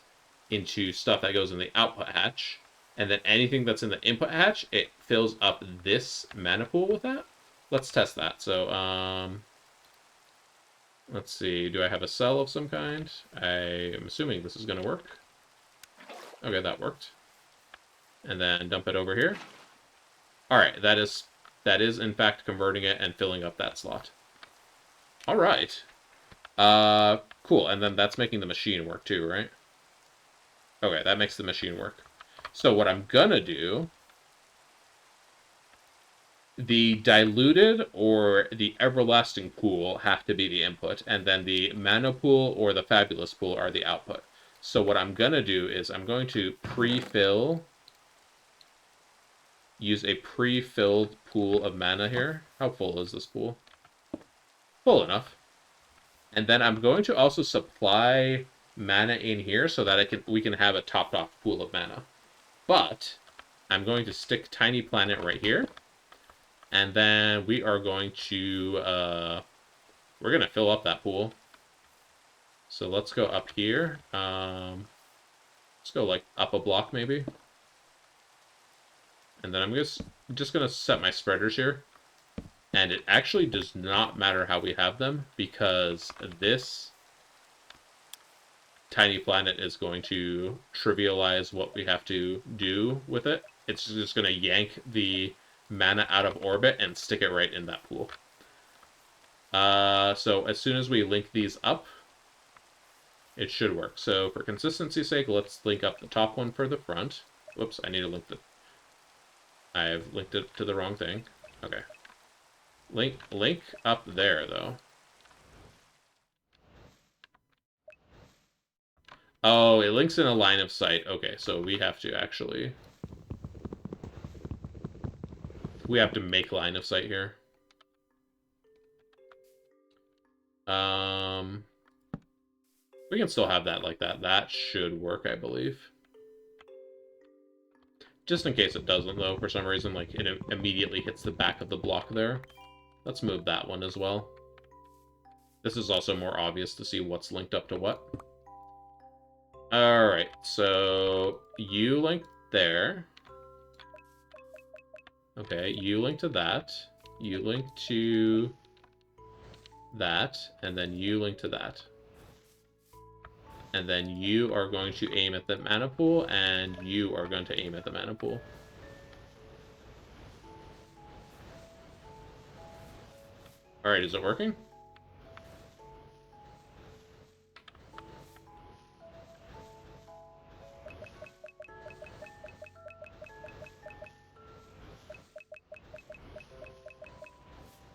into stuff that goes in the output hatch. And then anything that's in the input hatch, it fills up this mana pool with that. Let's test that. So, let's see. Do I have a cell of some kind? I am assuming this is going to work. Okay, that worked. And then dump it over here. All right, that is in fact converting it and filling up that slot. All right. Cool. And then that's making the machine work too, right? Okay, that makes the machine work. So what I'm gonna do, the diluted or the everlasting pool have to be the input, and then the mana pool or the fabulous pool are the output. So what I'm gonna do is I'm going to use a pre-filled pool of mana here. How full is this pool? Full enough. And then I'm going to also supply mana in here so that we can have a topped off pool of mana. But I'm going to stick Tiny Planet right here. And then we are going to we're going to fill up that pool. So let's go up here. Let's go like up a block maybe. And then I'm just going to set my spreaders here. And it actually does not matter how we have them because this Tiny Planet is going to trivialize what we have to do with it. It's just going to yank the mana out of orbit and stick it right in that pool. So as soon as we link these up, it should work. So for consistency's sake, let's link up the top one for the front. Whoops, I need to link I've linked it to the wrong thing. Okay. Link up there, though. Oh, it links in a line of sight. Okay, so we have to actually... We have to make line of sight here. We can still have that like that. That should work, I believe. Just in case it doesn't, though, for some reason, like, it immediately hits the back of the block there. Let's move that one as well. This is also more obvious to see what's linked up to what. Alright, so you link there. Okay, you link to that. You link to that, and then you link to that. And then you are going to aim at the mana pool, and you are going to aim at the mana pool. Alright, is it working?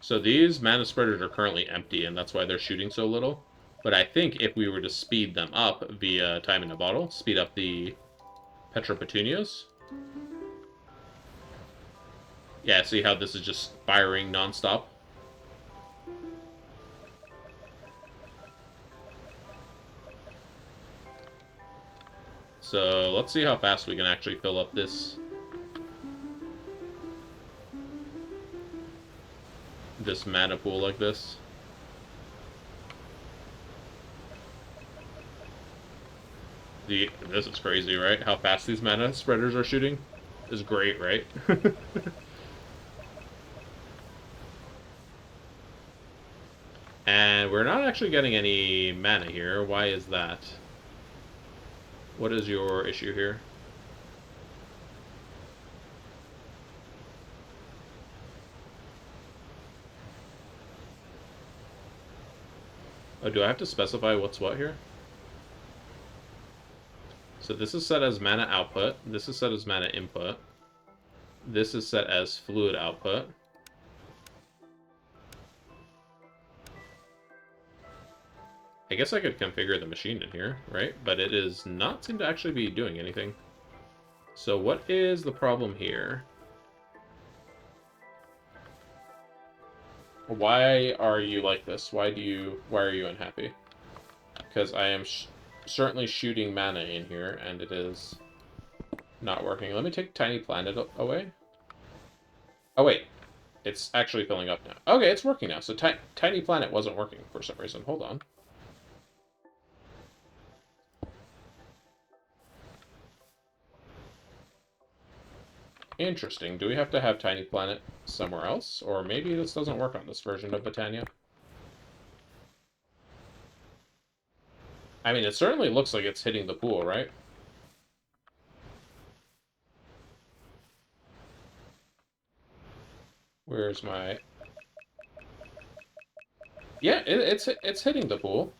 So these mana spreaders are currently empty, and that's why they're shooting so little. But I think if we were to speed them up via time in a bottle, speed up the Petropetunias. Yeah, see how this is just firing nonstop? So let's see how fast we can actually fill up this mana pool like this. This is crazy, right? How fast these mana spreaders are shooting is great, right? And we're not actually getting any mana here. Why is that? What is your issue here? Oh, do I have to specify what's what here? So this is set as mana output. This is set as mana input. This is set as fluid output. I guess I could configure the machine in here, right? But it does not seem to actually be doing anything. So what is the problem here? Why are you like this? Why are you unhappy? Because I am certainly shooting mana in here, and it is not working. Let me take Tiny Planet away. Oh, wait. It's actually filling up now. Okay, it's working now. So Tiny Planet wasn't working for some reason. Hold on. Interesting. Do we have to have Tiny Planet somewhere else? Or maybe this doesn't work on this version of Botania? I mean, it certainly looks like it's hitting the pool, right? Where's my... Yeah, it's hitting the pool.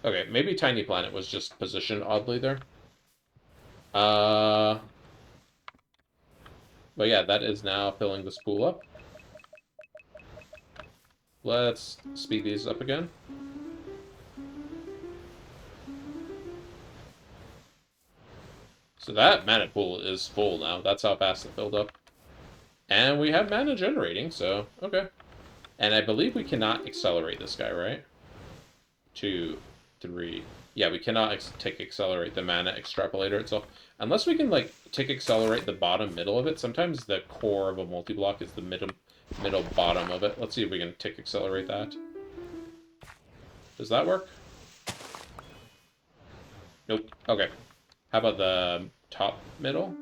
Okay, maybe Tiny Planet was just positioned oddly there. But yeah, that is now filling this pool up. Let's speed these up again. So that mana pool is full now. That's how fast it filled up. And we have mana generating, so okay. And I believe we cannot accelerate this guy, right? 2, 3. Yeah, we cannot accelerate the mana extrapolator itself. Unless we can, like, accelerate the bottom middle of it. Sometimes the core of a multi-block is the middle bottom of it. Let's see if we can accelerate that. Does that work? Nope. Okay. How about the top middle?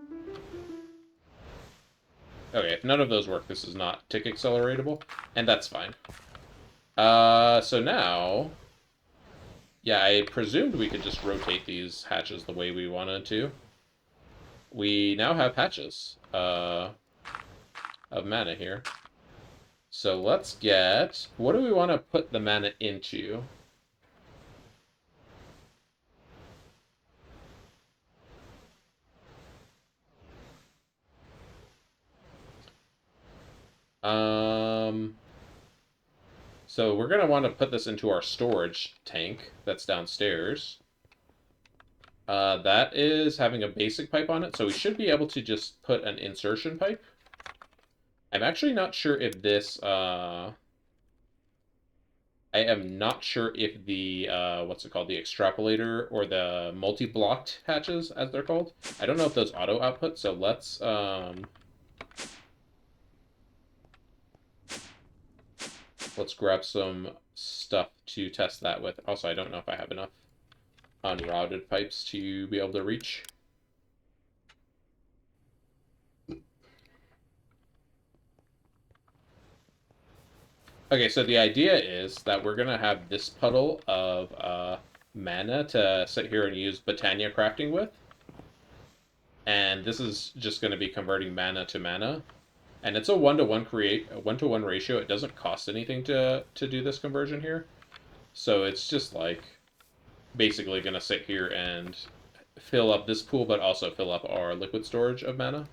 Okay, if none of those work, this is not tick acceleratable, and that's fine. So now... Yeah, I presumed we could just rotate these hatches the way we wanted to. We now have hatches of mana here. So let's get... What do we want to put the mana into? So we're going to want to put this into our storage tank that's downstairs. That is having a basic pipe on it, so we should be able to just put an insertion pipe. I'm actually not sure if this... I am not sure if the, what's it called, the extrapolator or the multi-blocked hatches, as they're called. I don't know if those auto-output, so let's grab some stuff to test that with. Also, I don't know if I have enough unrouted pipes to be able to reach. Okay, so the idea is that we're going to have this puddle of mana to sit here and use Botania crafting with. And this is just going to be converting mana to mana. And it's a 1-to-1 ratio. It doesn't cost anything to do this conversion here. So it's just like basically going to sit here and fill up this pool, but also fill up our liquid storage of mana.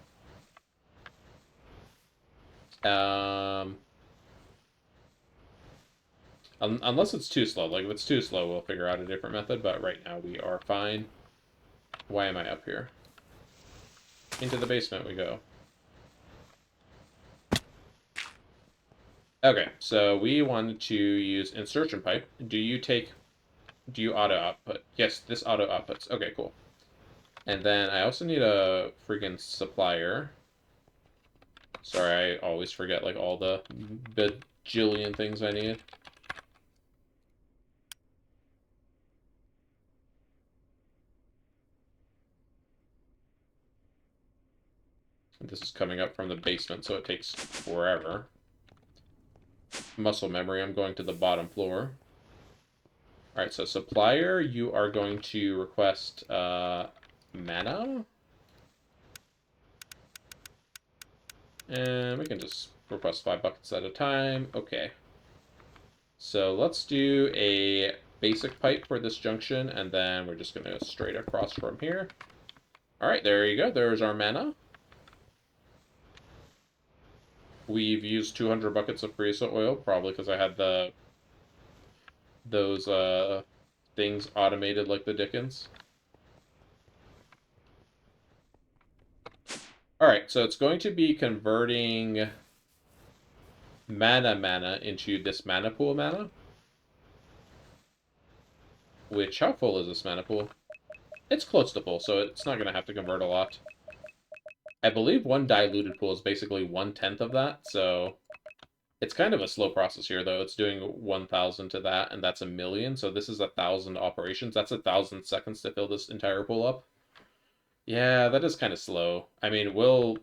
Unless it's too slow. Like, if it's too slow, we'll figure out a different method, but right now we are fine. Why am I up here? Into the basement we go. Okay, so we wanted to use insertion pipe. Do you auto output? Yes, this auto outputs. Okay, cool. And then I also need a freaking supplier. Sorry, I always forget, like, all the bajillion things I need. This is coming up from the basement, so it takes forever. Muscle memory, I'm going to the bottom floor. Alright, so supplier, you are going to request mana. And we can just request 5 buckets at a time. Okay. So let's do a basic pipe for this junction, and then we're just going to go straight across from here. Alright, there you go. There's our mana. We've used 200 buckets of creosote oil, probably because I had those things automated like the Dickens. Alright, so it's going to be converting mana into this mana pool mana. Which, how full is this mana pool? It's close to full, so it's not going to have to convert a lot. I believe one diluted pool is basically 1/10 of that, so it's kind of a slow process here, though. It's doing 1,000 to that, and that's 1,000,000, so this is 1,000 operations. That's 1,000 seconds to fill this entire pool up. Yeah, that is kind of slow. I mean, we'll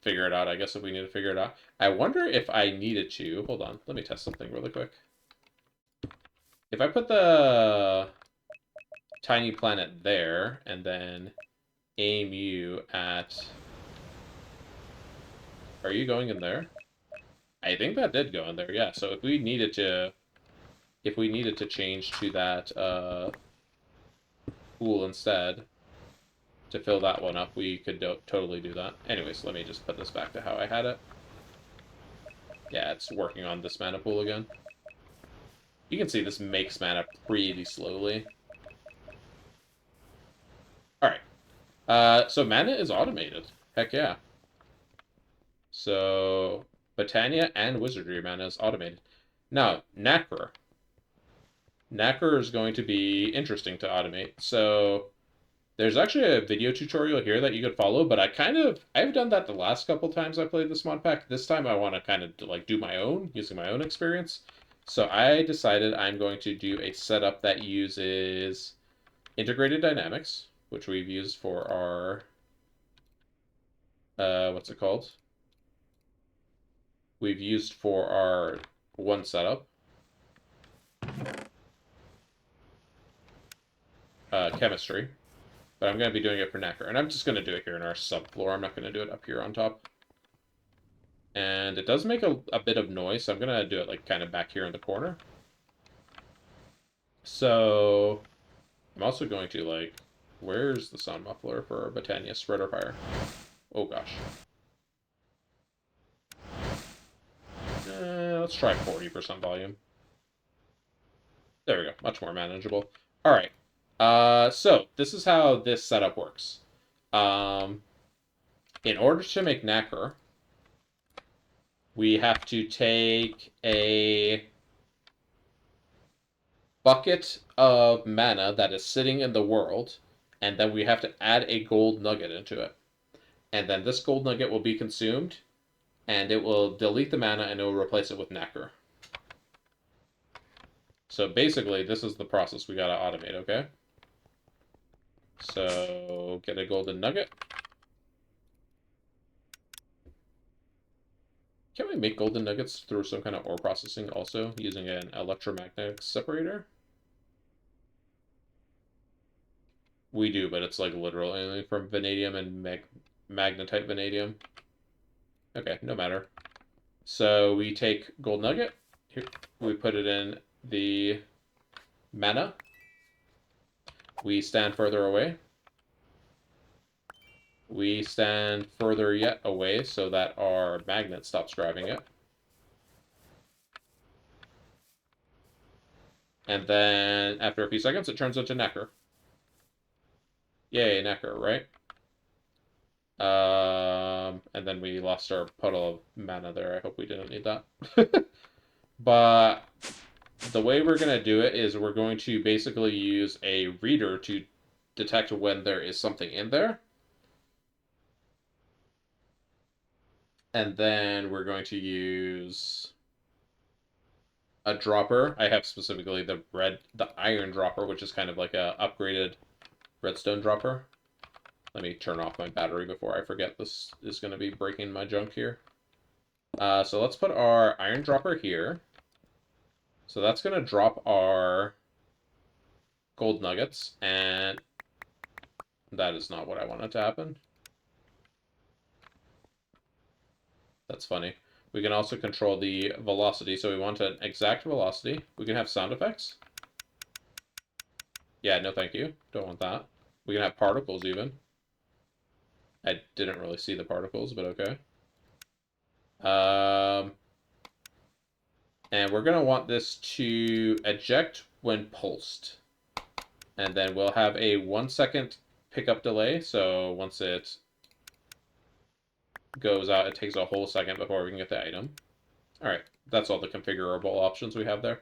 figure it out, I guess, if we need to figure it out. I wonder if I needed to... Hold on, let me test something really quick. If I put the tiny planet there, and then aim you at... Are you going in there? I think that did go in there, yeah. So if we needed to change to that pool instead to fill that one up, we could totally do that. Anyways, let me just put this back to how I had it. Yeah, it's working on this mana pool again. You can see this makes mana pretty slowly. Alright. So mana is automated. Heck yeah. So Botania and Wizardry mana is automated. Now, Nacre. Nacre is going to be interesting to automate. So there's actually a video tutorial here that you could follow, but I've done that the last couple times I played this mod pack. This time I want to kind of like do my own, using my own experience. So I decided I'm going to do a setup that uses integrated dynamics, which we've used for our what's it called? We've used for our one setup. Chemistry. But I'm going to be doing it for Nacre. And I'm just going to do it here in our subfloor. I'm not going to do it up here on top. And it does make a bit of noise, so I'm going to do it like kind of back here in the corner. So I'm also going to like... Where's the sound muffler for Botania Spreader Fire? Oh gosh. Let's try 40% volume. There we go. Much more manageable. All right. So this is how this setup works. In order to make Nacre, we have to take a bucket of mana that is sitting in the world, and then we have to add a gold nugget into it. And then this gold nugget will be consumed, and it will delete the mana, and it will replace it with Nacre. So basically, this is the process we gotta automate, okay? So, get a golden nugget. Can we make golden nuggets through some kind of ore processing also, using an electromagnetic separator? We do, but it's like literally from vanadium and magnetite vanadium. Okay, no matter. So we take gold nugget, here, we put it in the mana. We stand further away. We stand further yet away so that our magnet stops grabbing it. And then after a few seconds, it turns into Necker. Yay, Necker, right? And then we lost our puddle of mana there. I hope we didn't need that. But the way we're going to do it is we're going to basically use a reader to detect when there is something in there. And then we're going to use a dropper. I have specifically the iron dropper, which is kind of like a upgraded redstone dropper. Let me turn off my battery before I forget this is going to be breaking my junk here. So let's put our iron dropper here. So that's going to drop our gold nuggets, and that is not what I wanted to happen. That's funny. We can also control the velocity, so we want an exact velocity. We can have sound effects. Yeah, no thank you. Don't want that. We can have particles even. I didn't really see the particles, but okay. And we're going to want this to eject when pulsed. And then we'll have a 1 second pickup delay. So once it goes out, it takes a whole second before we can get the item. All right, that's all the configurable options we have there.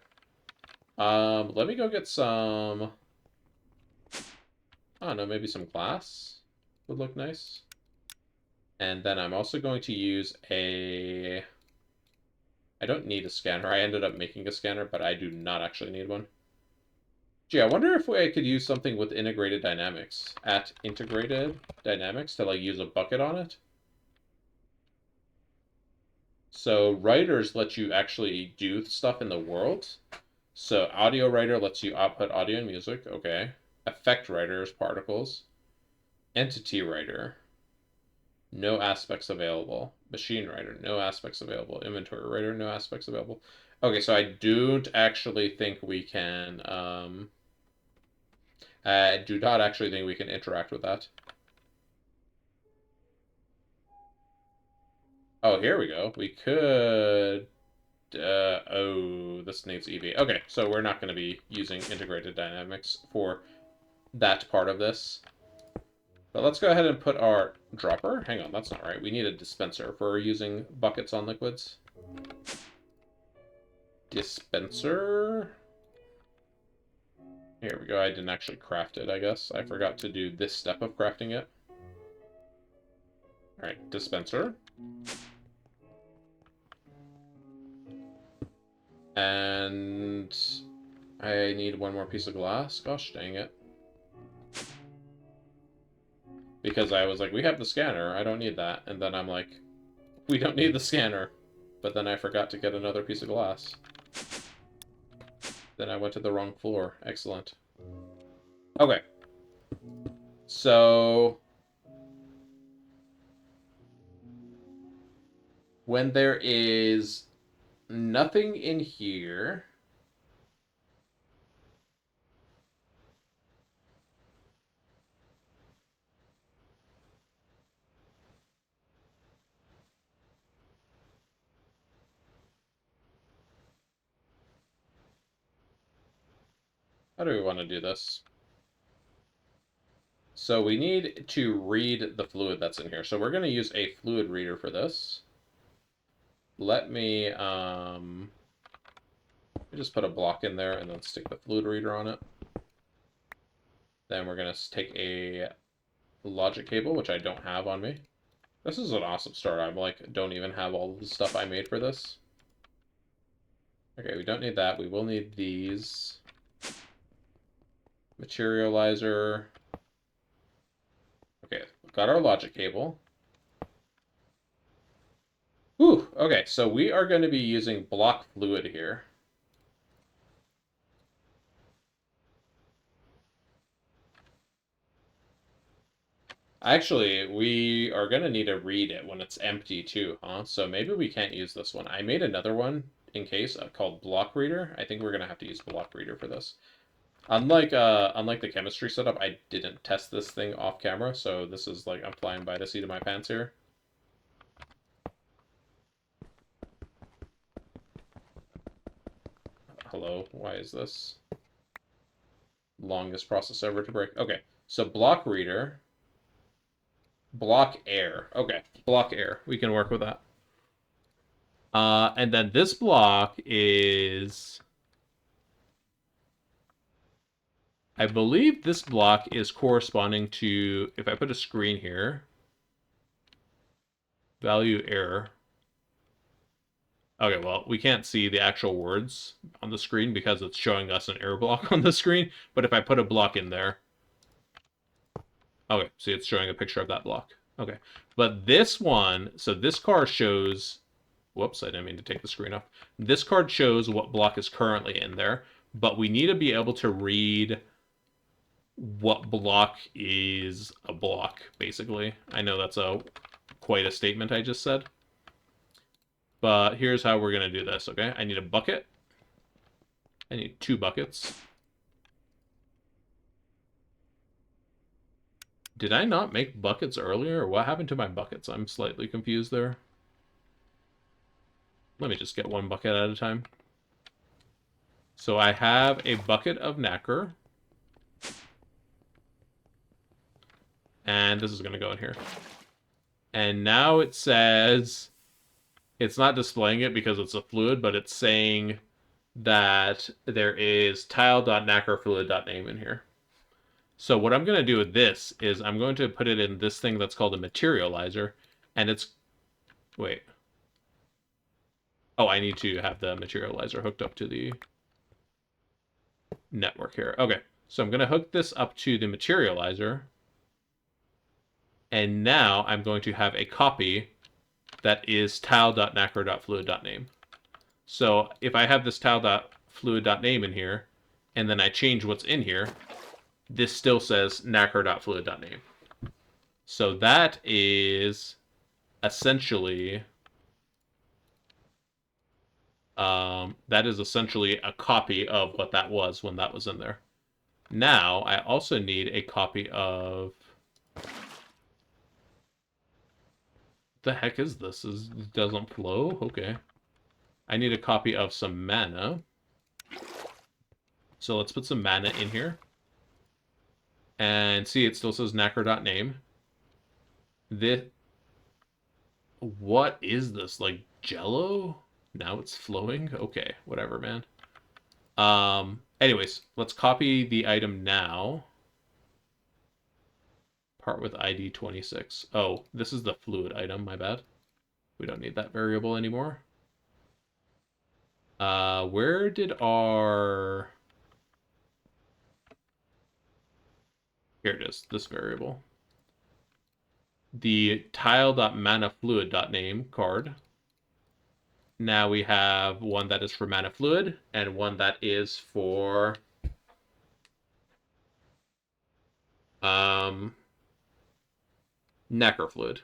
Let me go get some... I don't know, maybe some glass would look nice. And then I'm also going to use a... I don't need a scanner. I ended up making a scanner, but I do not actually need one. Gee, I wonder if I could use something with integrated dynamics. At integrated dynamics to like use a bucket on it. So writers let you actually do stuff in the world. So audio writer lets you output audio and music. Okay. Effect writer is particles. Entity writer. No aspects available. Machine writer. No aspects available. Inventory writer. No aspects available. Okay, so I don't actually think we can... I do not actually think we can interact with that. Oh, here we go. We could... oh, this needs EV. Okay, so we're not going to be using integrated dynamics for that part of this. But let's go ahead and put our dropper. Hang on, that's not right. We need a dispenser for using buckets on liquids. Dispenser. Here we go. I didn't actually craft it, I guess. I forgot to do this step of crafting it. All right, dispenser. And I need one more piece of glass. Gosh dang it. Because I was like, we have the scanner. I don't need that. And then I'm like, we don't need the scanner. But then I forgot to get another piece of glass. Then I went to the wrong floor. Excellent. Okay. So... when there is nothing in here... How do we want to do this? So we need to read the fluid that's in here. So we're going to use a fluid reader for this. Let me just put a block in there and then stick the fluid reader on it. Then we're going to take a logic cable, which I don't have on me. This is an awesome start. I'm like, don't even have all the stuff I made for this. Okay, we don't need that. We will need these. Materializer. Okay, got our logic cable. Whew, okay, so we are going to be using block fluid here. Actually, we are going to need to read it when it's empty too, huh? So maybe we can't use this one. I made another one in case called block reader. I think we're going to have to use block reader for this. Unlike the chemistry setup, I didn't test this thing off camera, so this is like I'm flying by the seat of my pants here. Hello, why is this? Longest process ever to break. Okay, so block reader, block air. Okay, block air. We can work with that. And then this block is... I believe this block is corresponding to... If I put a screen here... Value error. Okay, well, we can't see the actual words on the screen because it's showing us an error block on the screen. But if I put a block in there... Okay, see, it's showing a picture of that block. Okay, but this one... So this card shows... Whoops, I didn't mean to take the screen off. This card shows what block is currently in there, but we need to be able to read what block is a block, basically. I know that's quite a statement I just said. But here's how we're going to do this, okay? I need a bucket. I need 2 buckets. Did I not make buckets earlier? What happened to my buckets? I'm slightly confused there. Let me just get 1 bucket at a time. So I have a bucket of nacre. And this is going to go in here. And now it says... It's not displaying it because it's a fluid, but it's saying that there is tile.nacrefluid.name in here. So what I'm going to do with this is I'm going to put it in this thing that's called a materializer. And it's... Wait. Oh, I need to have the materializer hooked up to the network here. Okay, so I'm going to hook this up to the materializer. And now I'm going to have a copy that is tile.nacre.fluid.name. So if I have this tile.fluid.name in here, and then I change what's in here, this still says nacre.fluid.name. So that is essentially... that is essentially a copy of what that was when that was in there. Now, I also need a copy of... The heck is this? It doesn't flow? Okay. I need a copy of some mana. So let's put some mana in here. And see, it still says nacre.name. This... What is this? Like Jello? Now it's flowing? Okay, whatever, man. Anyways, let's copy the item now. Part with ID 26. Oh, this is the fluid item, my bad. We don't need that variable anymore. Where did our... Here it is, this variable. The tile.manafluid.name card. Now we have one that is for mana fluid and one that is for nacre fluid.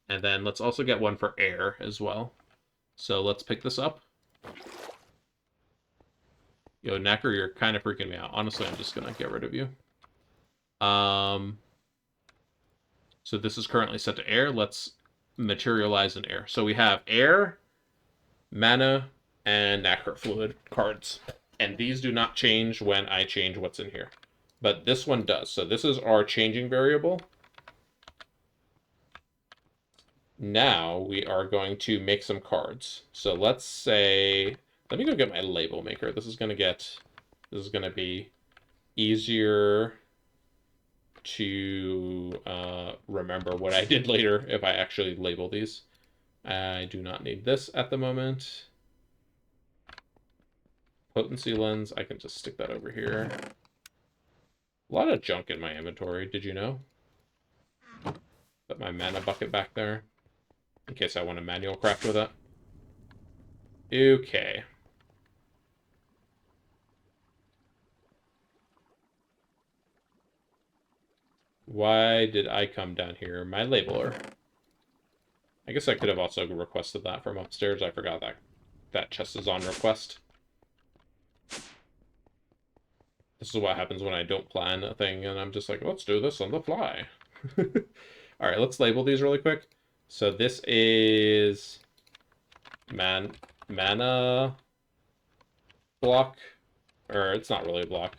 And then let's also get one for air as well. So let's pick this up. Yo, nacre, you're kind of freaking me out. Honestly, I'm just gonna get rid of you. So this is currently set to air. Let's materialize in air. So we have air, mana, and nacre fluid cards. And these do not change when I change what's in here. But this one does. So this is our changing variable. Now we are going to make some cards. So let's say, let me go get my label maker. This is going to be easier to remember what I did later if I actually label these. I do not need this at the moment. Potency lens, I can just stick that over here. A lot of junk in my inventory, did you know? Put my mana bucket back there, in case I want to manual craft with it. Okay. Why did I come down here? My labeler. I guess I could have also requested that from upstairs. I forgot that chest is on request. This is what happens when I don't plan a thing, and I'm just like, let's do this on the fly. All right, let's label these really quick. So this is mana block, or it's not really a block.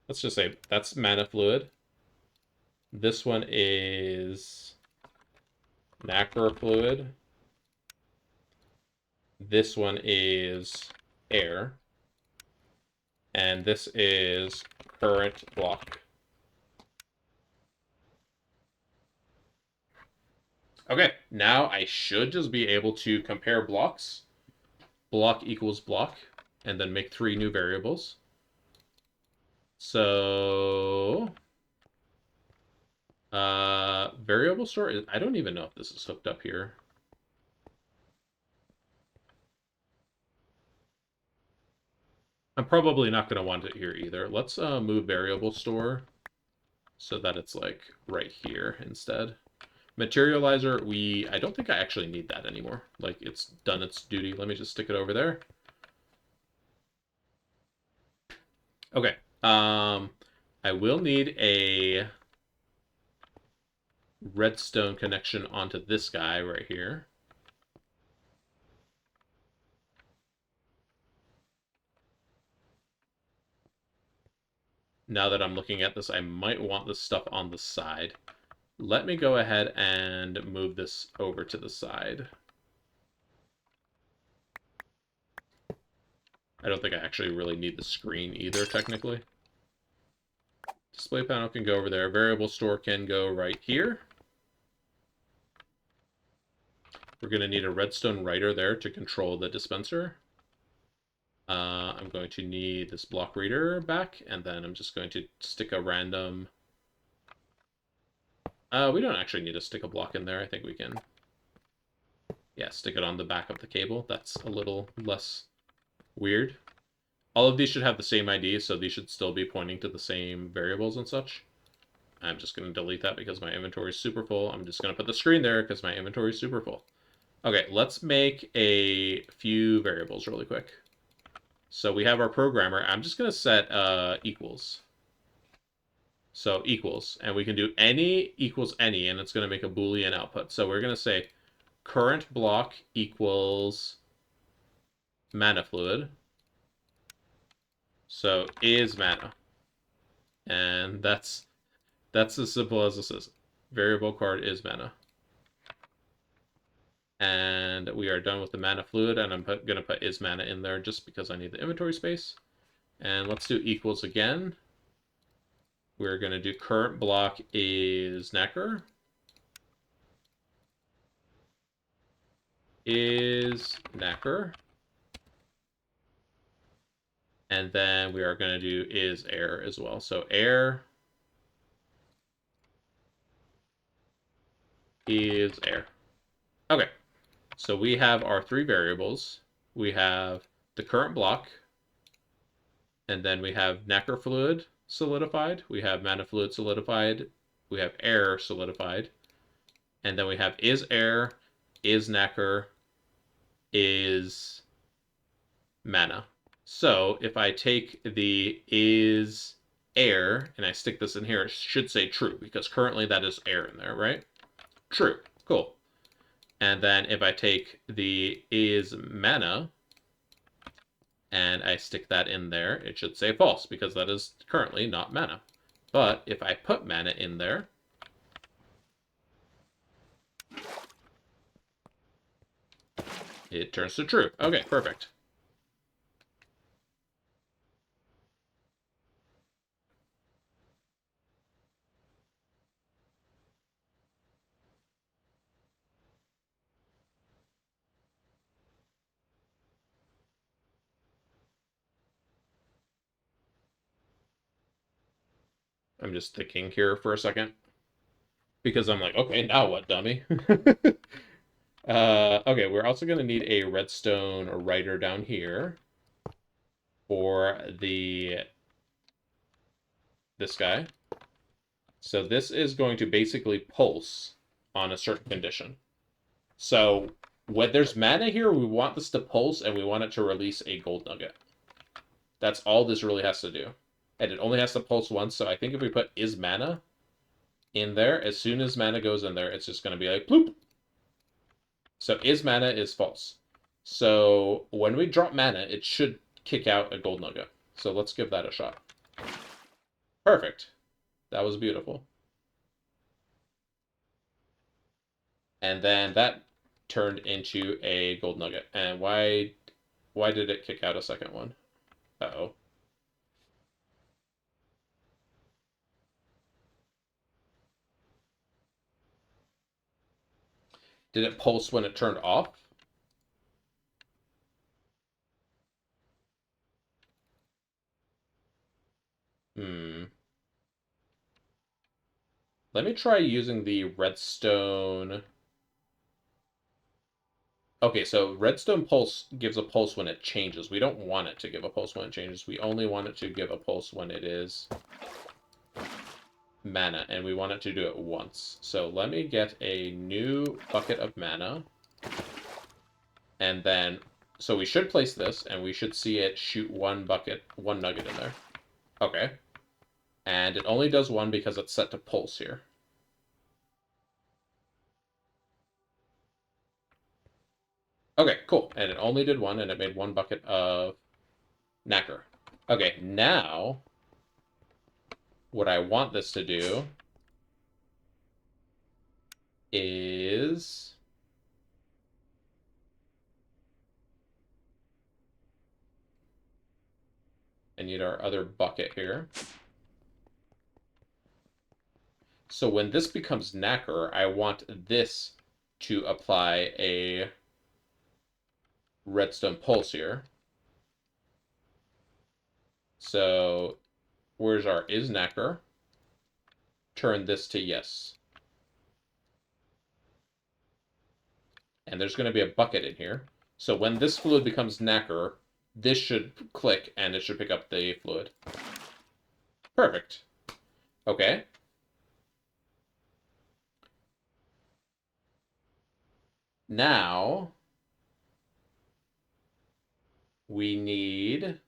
let's just say that's mana fluid. This one is nacre fluid. This one is air. And this is current block. Okay, now I should just be able to compare blocks. Block equals block, and then make 3 new variables. So, variable store, I don't even know if this is hooked up here. I'm probably not going to want it here either. Let's move variable store so that it's like right here instead. Materializer, I don't think I actually need that anymore. Like, it's done its duty. Let me just stick it over there. Okay. I will need a redstone connection onto this guy right here. Now that I'm looking at this, I might want this stuff on the side. Let me go ahead and move this over to the side. I don't think I actually really need the screen either, technically. Display panel can go over there. Variable store can go right here. We're going to need a redstone writer there to control the dispenser. I'm going to need this block reader back, and then I'm just going to stick a random... we don't actually need to stick a block in there. I think we can... Yeah, stick it on the back of the cable. That's a little less weird. All of these should have the same ID, so these should still be pointing to the same variables and such. I'm just going to delete that because my inventory is super full. I'm just going to put the screen there because my inventory is super full. Okay, let's make a few variables really quick. So we have our programmer. I'm just going to set equals. So equals. And we can do any equals any, and it's going to make a Boolean output. So we're going to say current block equals mana fluid. So is mana. And that's as simple as this is. Variable card is mana. And we are done with the mana fluid, and I'm going to put is mana in there just because I need the inventory space. And let's do equals again. We're going to do current block is nacre. Is nacre. And then we are going to do is air as well. So air is air. Okay. So we have our 3 variables. We have the current block, and then we have nacre fluid solidified, we have mana fluid solidified, we have air solidified, and then we have is air, is nacre, is mana. So if I take the is air and I stick this in here, it should say true because currently that is air in there, right? True. Cool. And then if I take the is mana and I stick that in there, it should say false because that is currently not mana. But if I put mana in there, it turns to true. Okay, perfect. I'm just thinking here for a second. Because I'm like, okay, now what, dummy? Okay, we're also going to need a redstone writer down here for this guy. So this is going to basically pulse on a certain condition. So when there's mana here, we want this to pulse and we want it to release a gold nugget. That's all this really has to do. And it only has to pulse once, so I think if we put is mana in there, as soon as mana goes in there, it's just going to be like, bloop. So is mana is false. So when we drop mana, it should kick out a gold nugget. So let's give that a shot. Perfect. That was beautiful. And then that turned into a gold nugget. And why did it kick out a second one? Uh-oh. Did it pulse when it turned off? Hmm. Let me try using the redstone. Okay, so redstone pulse gives a pulse when it changes. We don't want it to give a pulse when it changes. We only want it to give a pulse when it is mana, and we want it to do it once. So let me get a new bucket of mana, and then, so we should place this, and we should see it shoot one nugget in there. Okay. And it only does one because it's set to pulse here. Okay, cool. And it only did one, and it made one bucket of nacre. Okay, now what I want this to do is I need our other bucket here. So when this becomes nacre, I want this to apply a redstone pulse here. So where's our is nacre? Turn this to yes. And there's going to be a bucket in here. So when this fluid becomes nacre, this should click and it should pick up the fluid. Perfect. Okay. Now we need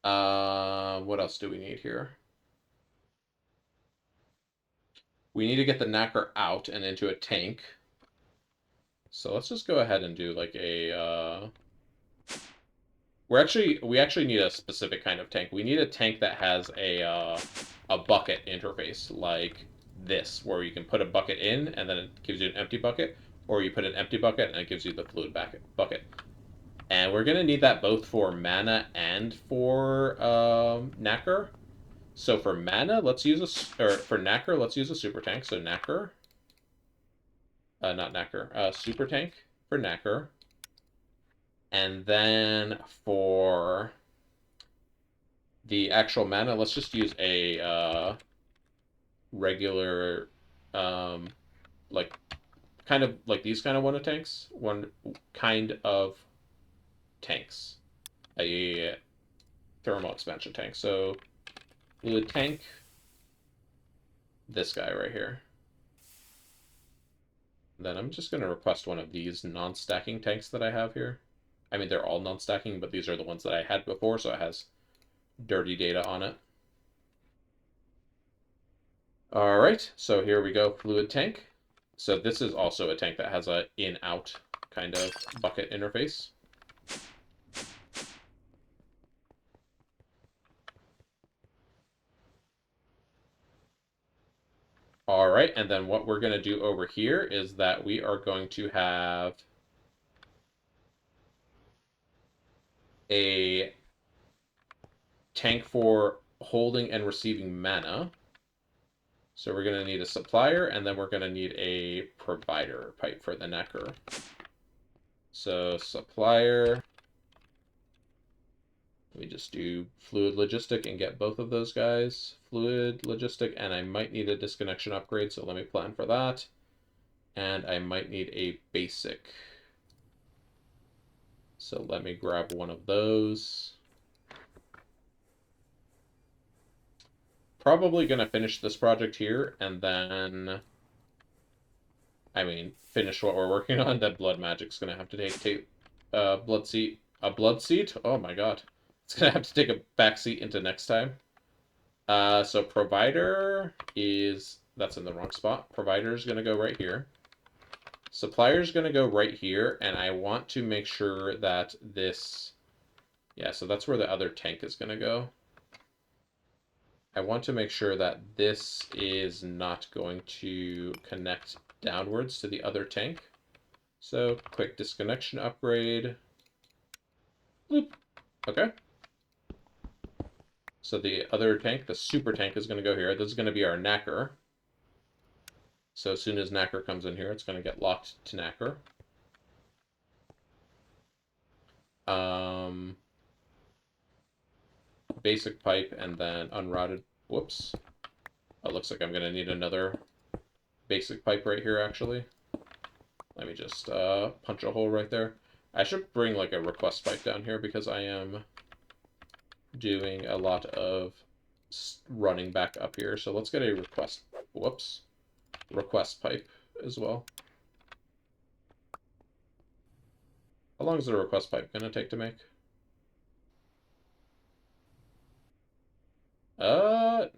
what else do we need here? We need to get the nacre out and into a tank. So let's just go ahead and do like a we actually need a specific kind of tank. We need a tank that has a bucket interface like this, where you can put a bucket in and then it gives you an empty bucket, or you put an empty bucket and it gives you the fluid bucket. And we're gonna need that both for mana and for nacre. So for mana, let's use or for nacre, let's use a super tank. So nacre, not nacre, super tank for nacre. And then for the actual mana, let's just use a regular, um, like kind of like these kind of one kind of tanks, a thermal expansion tank. So fluid tank, this guy right here. Then I'm just going to request one of these non-stacking tanks that I have here. I mean, they're all non-stacking, but these are the ones that I had before, so it has dirty data on it. All right, so here we go, fluid tank. So this is also a tank that has a in-out kind of bucket interface. All right, and then what we're going to do over here is that we are going to have a tank for holding and receiving mana. So we're going to need a supplier, and then we're going to need a provider pipe for the nacre. So supplier, we just do fluid logistic and get both of those guys. Fluid logistic, and I might need a disconnection upgrade, so let me plan for that. And I might need a basic. So let me grab one of those. Probably going to finish this project here, and then, I mean, finish what we're working on. That blood magic's going to have to take blood seat. A blood seat? Oh my god. It's going to have to take a back seat into next time. So provider is, that's in the wrong spot. Provider is going to go right here. Supplier is going to go right here, and I want to make sure that this, yeah, so that's where the other tank is going to go. I want to make sure that this is not going to connect downwards to the other tank. So quick disconnection upgrade. Bloop. Okay. So the other tank, the super tank, is going to go here. This is going to be our knacker. So as soon as knacker comes in here, it's going to get locked to knacker. Basic pipe and then unrouted. Whoops. It looks like I'm going to need another basic pipe right here, actually. Let me just punch a hole right there. I should bring like a request pipe down here because I am doing a lot of running back up here. So let's get a request. Whoops. Request pipe as well. How long is the request pipe going to take to make?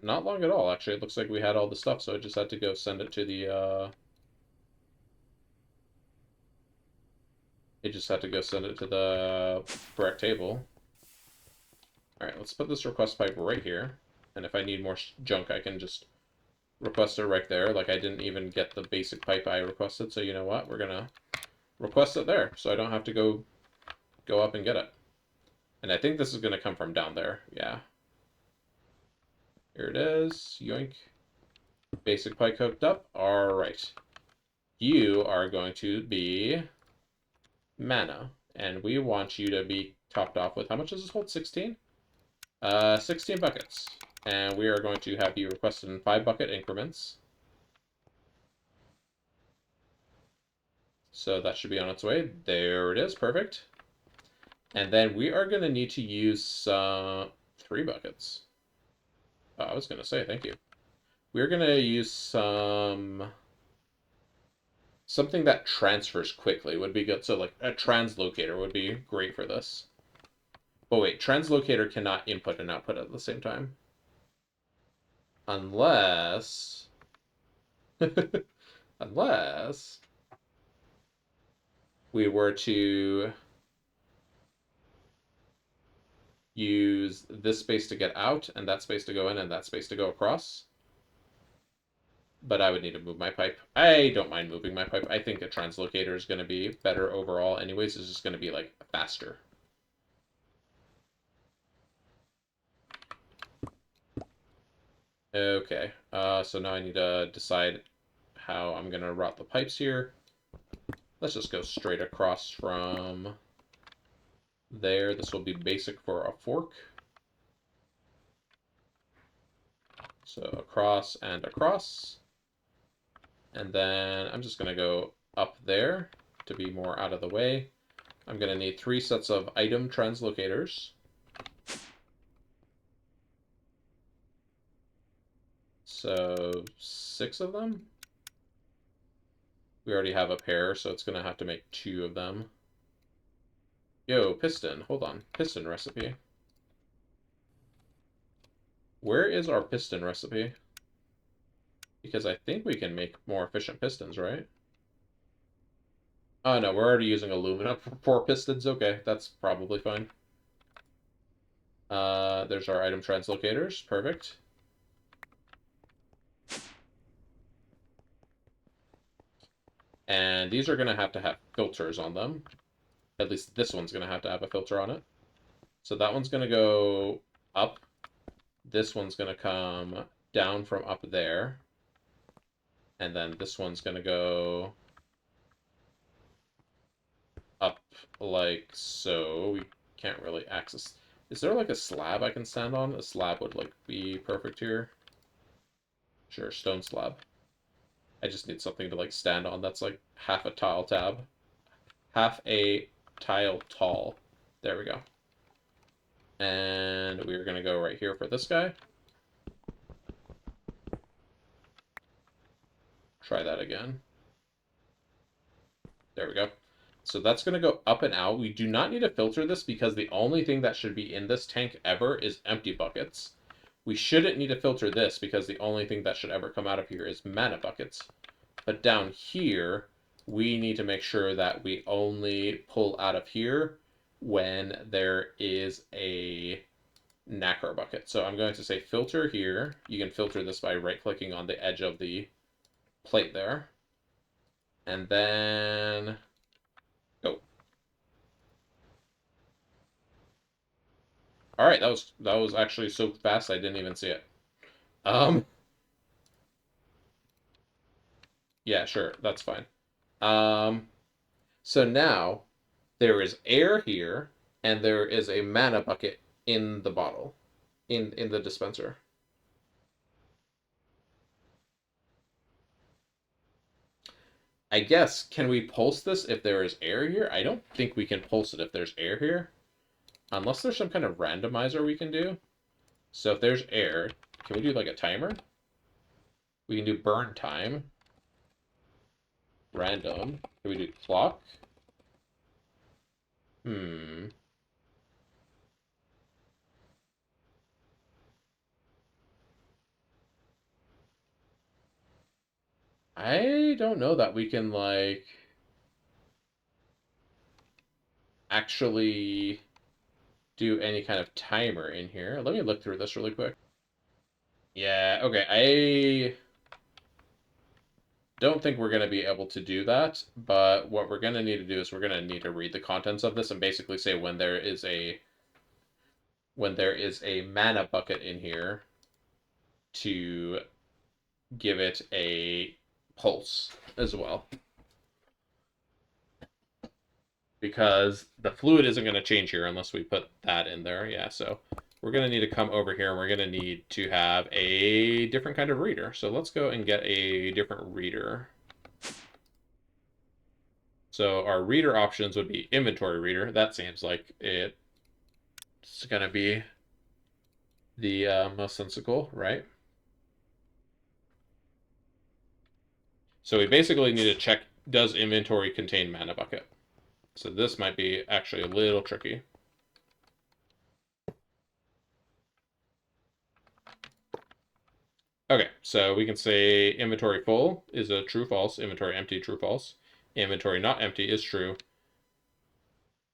Not long at all, actually. It looks like we had all the stuff, so I just had to go send it to the, it just had to go send it to the correct table. Alright, let's put this request pipe right here. And if I need more junk, I can just request it right there. Like, I didn't even get the basic pipe I requested, so you know what? We're gonna request it there, so I don't have to go up and get it. And I think this is gonna come from down there. Yeah. Here it is. Yoink. Basic pipe hooked up. Alright. You are going to be Mana. And we want you to be topped off with, how much does this hold? 16? 16 buckets. And we are going to have you requested in 5 bucket increments. So that should be on its way. There it is. Perfect. And then we are going to need to use 3 buckets. Oh, I was going to say, thank you. We're going to use something that transfers quickly would be good. So like a translocator would be great for this. Oh wait, translocator cannot input and output at the same time. Unless... unless we were to use this space to get out, and that space to go in, and that space to go across. But I would need to move my pipe. I don't mind moving my pipe. I think a translocator is going to be better overall anyways. It's just going to be, like, faster. Okay, so now I need to decide how I'm going to route the pipes here. Let's just go straight across from there. This will be basic for a fork. So across and across. And then I'm just going to go up there to be more out of the way. I'm going to need 3 sets of item translocators. So 6 of them. We already have a pair, so it's going to have to make 2 of them. Yo, piston. Hold on. Piston recipe. Where is our piston recipe? Because I think we can make more efficient pistons, right? Oh, no, we're already using aluminum for pistons. Okay, that's probably fine. There's our item translocators. Perfect. And these are going to have filters on them. At least this one's going to have a filter on it. So that one's going to go up. This one's going to come down from up there. And then this one's going to go up like so. We can't really access. Is there like a slab I can stand on? A slab would like be perfect here. Sure, stone slab. I just need something to like stand on that's like half a tile tab. Half a tile tall. There we go. And we're going to go right here for this guy. Try that again. There we go. So that's going to go up and out. We do not need to filter this because the only thing that should be in this tank ever is empty buckets. We shouldn't need to filter this because the only thing that should ever come out of here is mana buckets. But down here, we need to make sure that we only pull out of here when there is a nacre bucket. So I'm going to say filter here. You can filter this by right-clicking on the edge of the plate there. And then go. All right, that was actually so fast I didn't even see it. Um, yeah, sure, that's fine. Um, so now there is air here, and there is a mana bucket in the bottle, in the dispenser. I guess, can we pulse this if there is air here? I don't think we can pulse it if there's air here, unless there's some kind of randomizer we can do. So if there's air, can we do like a timer? We can do burn time, random. Can we do clock? Hmm. I don't know that we can like actually do any kind of timer in here. Let me look through this really quick. Yeah, okay. I don't think we're going to be able to do that, but what we're going to need to do is we're going to need to read the contents of this and basically say when there is a mana bucket in here to give it a pulse as well. Because the fluid isn't going to change here unless we put that in there. Yeah, so we're going to need to come over here and we're going to need to have a different kind of reader. So let's go and get a different reader. So our reader options would be inventory reader. That seems like it's going to be the most sensible, right? So we basically need to check, does inventory contain mana bucket? So this might be actually a little tricky. Okay, so we can say inventory full is a true false, inventory empty, true false. Inventory not empty is true.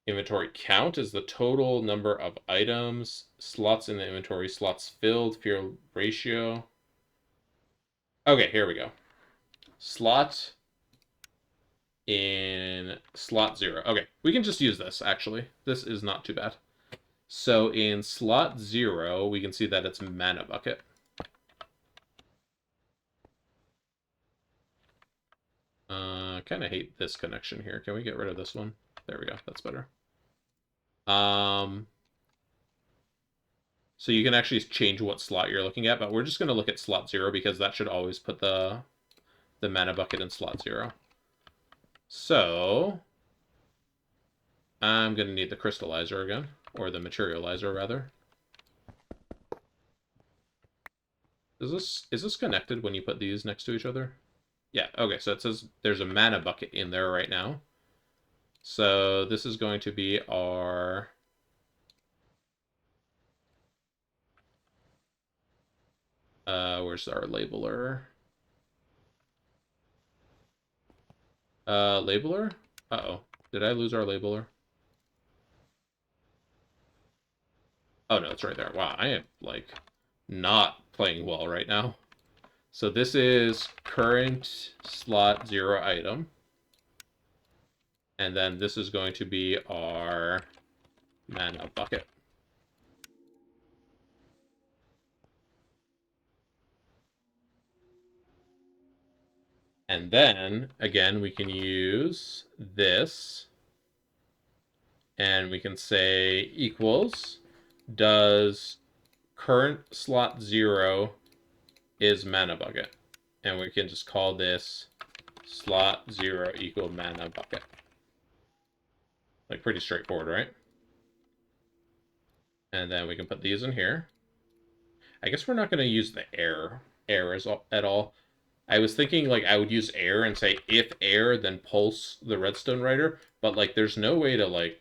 Inventory count is the total number of items, slots in the inventory, slots filled, field ratio. Okay, here we go. Slot in slot 0. Okay, we can just use this, actually. This is not too bad. So in slot 0, we can see that it's mana bucket. Kind of hate this connection here. Can we get rid of this one? There we go. That's better. So you can actually change what slot you're looking at, but we're just going to look at slot 0 because that should always put the mana bucket in slot 0. So I'm going to need the crystallizer again, or the materializer rather. Is this connected when you put these next to each other? Yeah, okay, so it says there's a mana bucket in there right now. So this is going to be our where's our labeler? Labeler? Uh-oh. Did I lose our labeler? Oh no, it's right there. Wow, I am like not playing well right now. So this is current slot 0 item. And then this is going to be our mana bucket. And then, again, we can use this. And we can say equals, does current slot 0 is mana bucket. And we can just call this slot 0 equal mana bucket. Like pretty straightforward, right? And then we can put these in here. I guess we're not going to use the air at all. I was thinking like I would use air and say if air, then pulse the redstone writer, but like there's no way to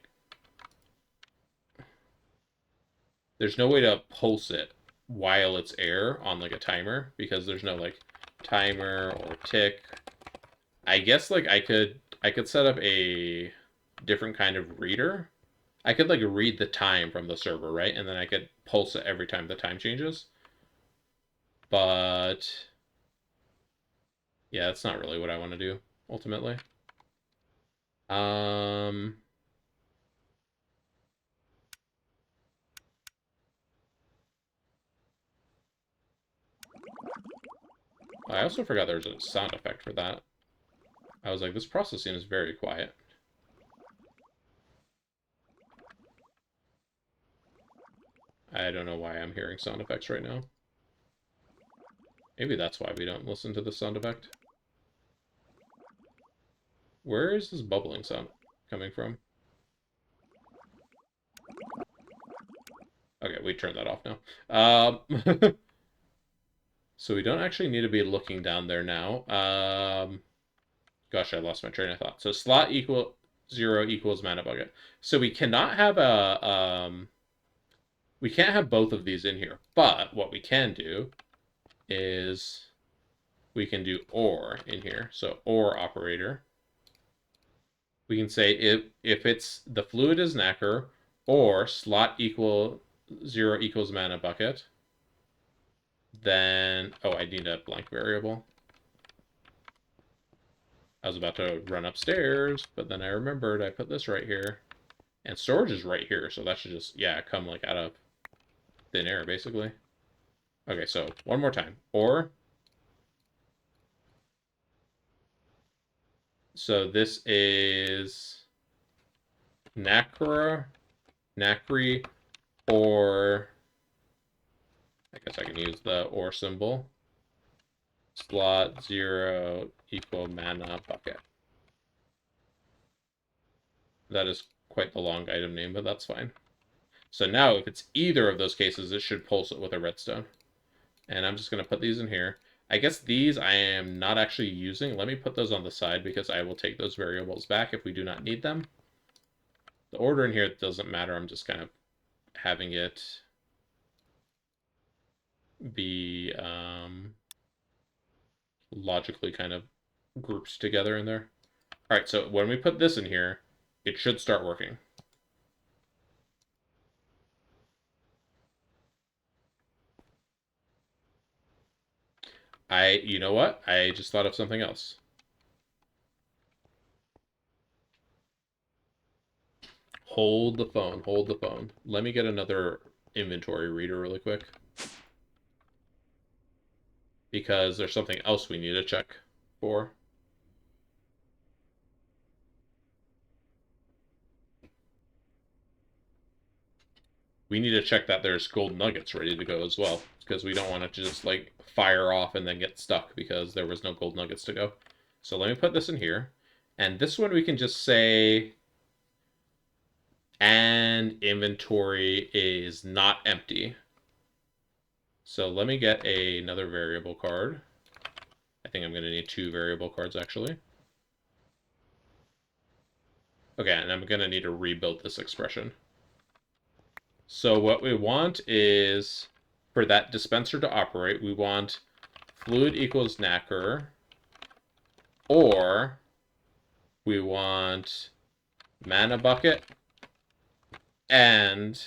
pulse it while it's air on like a timer because there's no like timer or tick. I guess like I could set up a different kind of reader I could like read the time from the server, right? And then I could pulse it every time the time changes. But yeah, that's not really what I want to do ultimately. Um, I also forgot there's a sound effect for that. I was like, this processing is very quiet. I don't know why I'm hearing sound effects right now. Maybe that's why we don't listen to the sound effect. Where is this bubbling sound coming from? Okay, we turned that off now. So we don't actually need to be looking down there now. Gosh, I lost my train of thought. So slot equal 0 equals mana bucket. So we cannot have we can't have both of these in here. But what we can do is we can do OR in here. So OR operator. We can say if it's the fluid is nacre or slot equal 0 equals mana bucket, then I need a blank variable. I was about to run upstairs, but then I remembered I put this right here. And storage is right here, so that should just, yeah, come like out of thin air, basically. Okay, so one more time. Or, so this is nacre, or, I guess I can use the or symbol. Slot 0 equal mana bucket. That is quite the long item name, but that's fine. So now if it's either of those cases, it should pulse it with a redstone. And I'm just going to put these in here. I guess these I am not actually using. Let me put those on the side because I will take those variables back if we do not need them. The order in here doesn't matter. I'm just kind of having it be logically kind of grouped together in there. All right, so when we put this in here, it should start working. You know what? I just thought of something else. Hold the phone, hold the phone. Let me get another inventory reader really quick. Because there's something else we need to check for. We need to check that there's gold nuggets ready to go as well, because we don't want it to just like fire off and then get stuck because there was no gold nuggets to go. So let me put this in here. And this one we can just say, and inventory is not empty. So let me get another variable card. I think I'm going to need 2 variable cards actually. Okay, and I'm going to need to rebuild this expression. So what we want is, for that dispenser to operate, we want fluid equals nacre, or we want mana bucket and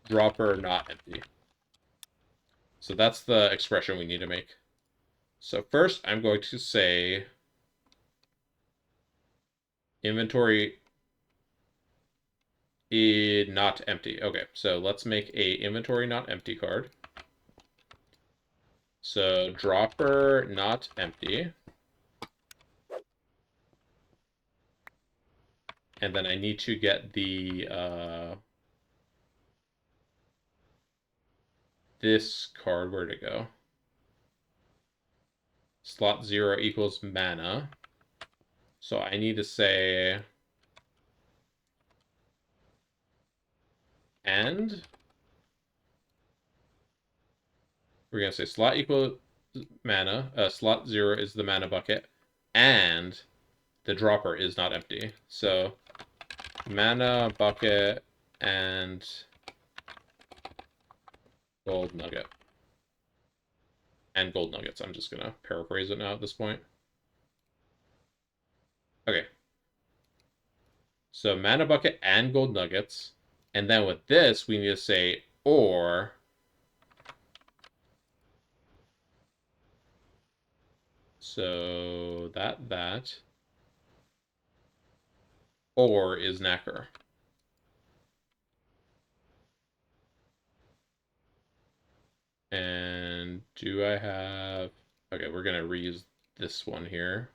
dropper not empty. So that's the expression we need to make. So first I'm going to say inventory not empty. Okay, so let's make a inventory not empty card. So dropper not empty. And then I need to get the this card, where'd it go? Slot 0 equals mana. So I need to say and we're gonna say slot equal mana, slot 0 is the mana bucket, and the dropper is not empty. So mana bucket and gold nugget. And gold nuggets. I'm just gonna paraphrase it now at this point. Okay. So mana bucket and gold nuggets. And then with this, we need to say or. So that. Or is knacker. And do I have... Okay, we're going to reuse this one here.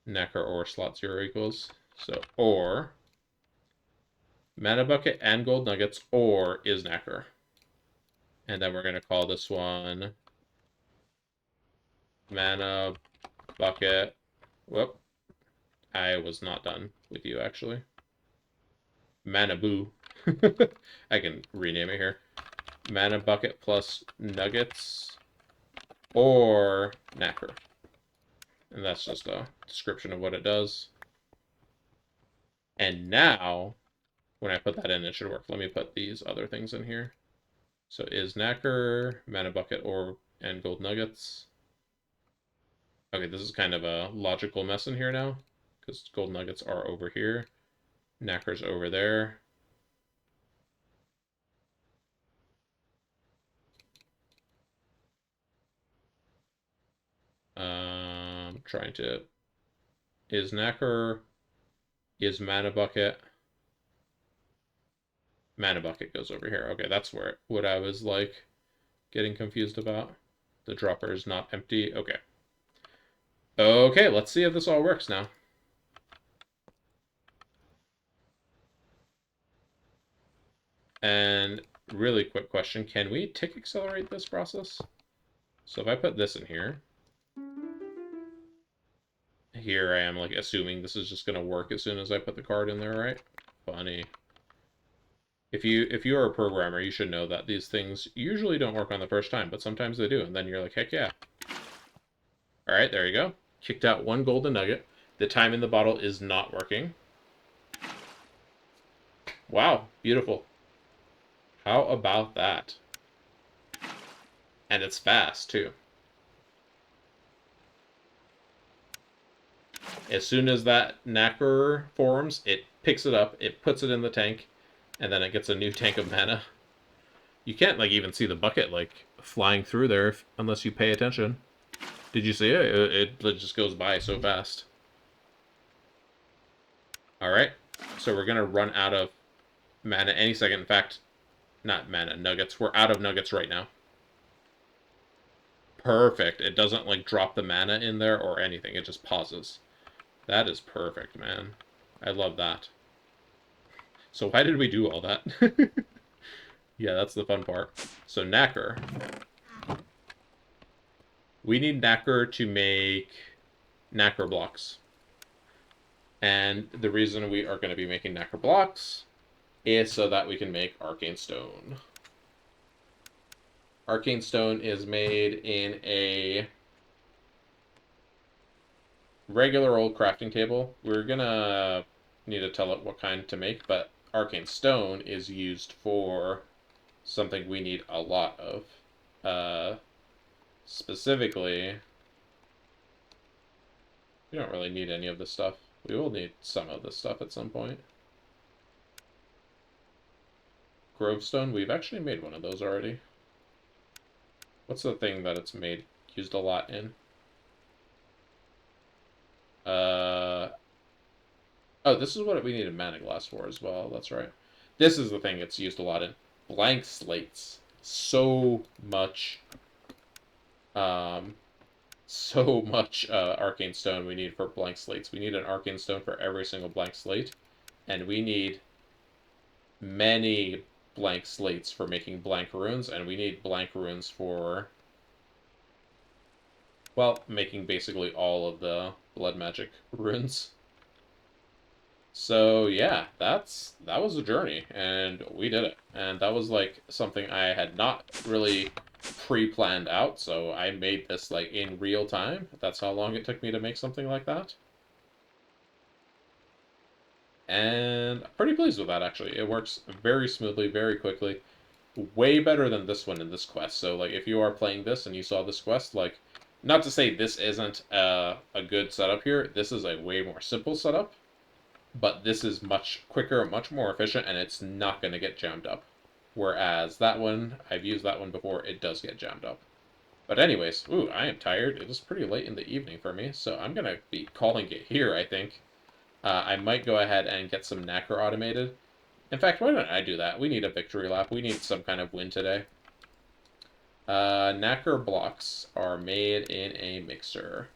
Knacker or slot 0 equals. So or mana bucket and gold nuggets or is knacker. And then we're going to call this one mana bucket. Whoop. I was not done with you, actually. Mana². I can rename it here. Mana bucket plus nuggets or knacker. And that's just a description of what it does. And now, when I put that in, it should work. Let me put these other things in here. So is knacker, mana bucket, or and gold nuggets. Okay, this is kind of a logical mess in here now, because gold nuggets are over here. Knacker's over there. Trying to... Is knacker... Is mana bucket... Mana bucket goes over here. Okay, that's where what I was like getting confused about. The dropper is not empty. Okay. Okay, let's see if this all works now. And really quick question, can we tick accelerate this process? So if I put this in here, here I am like assuming this is just gonna work as soon as I put the card in there, right? Funny. If you are a programmer, you should know that these things usually don't work on the first time, but sometimes they do, and then you're like, heck yeah. Alright, there you go. Kicked out one golden nugget. The time in the bottle is not working. Wow, beautiful. How about that? And it's fast, too. As soon as that knacker forms, it picks it up, it puts it in the tank, and then it gets a new tank of mana. You can't like even see the bucket like flying through there unless you pay attention. Did you see it? It just goes by so fast. Alright, so we're going to run out of mana any second. In fact, not mana, nuggets. We're out of nuggets right now. Perfect. It doesn't like drop the mana in there or anything. It just pauses. That is perfect, man. I love that. So why did we do all that? Yeah, that's the fun part. So knacker. We need knacker to make knacker blocks. And the reason we are going to be making knacker blocks is so that we can make arcane stone. Arcane stone is made in a regular old crafting table. We're going to need to tell it what kind to make, but arcane stone is used for something we need a lot of. Specifically, we don't really need any of this stuff. We will need some of this stuff at some point. Grovestone, we've actually made one of those already. What's the thing that it's used a lot in? Oh, this is what we needed mana glass for as well. That's right. This is the thing it's used a lot in. Blank slates. So much arcane stone we need for blank slates. We need an arcane stone for every single blank slate, and we need many blank slates for making blank runes, and we need blank runes for, well, making basically all of the blood magic runes. So yeah, that was a journey, and we did it. And that was like something I had not really pre-planned out, so I made this like in real time. That's how long it took me to make something like that. And I'm pretty pleased with that, actually. It works very smoothly, very quickly. Way better than this one in this quest. So like if you are playing this and you saw this quest, like, not to say this isn't a good setup here. This is a way more simple setup. but this is much quicker, much more efficient, and it's not going to get jammed up. Whereas that one, I've used that one before, it does get jammed up. But anyways, ooh, I am tired. It is pretty late in the evening for me, so I'm going to be calling it here, I think. I might go ahead and get some knacker automated. In fact, why don't I do that? We need a victory lap. We need some kind of win today. Knacker blocks are made in a mixer.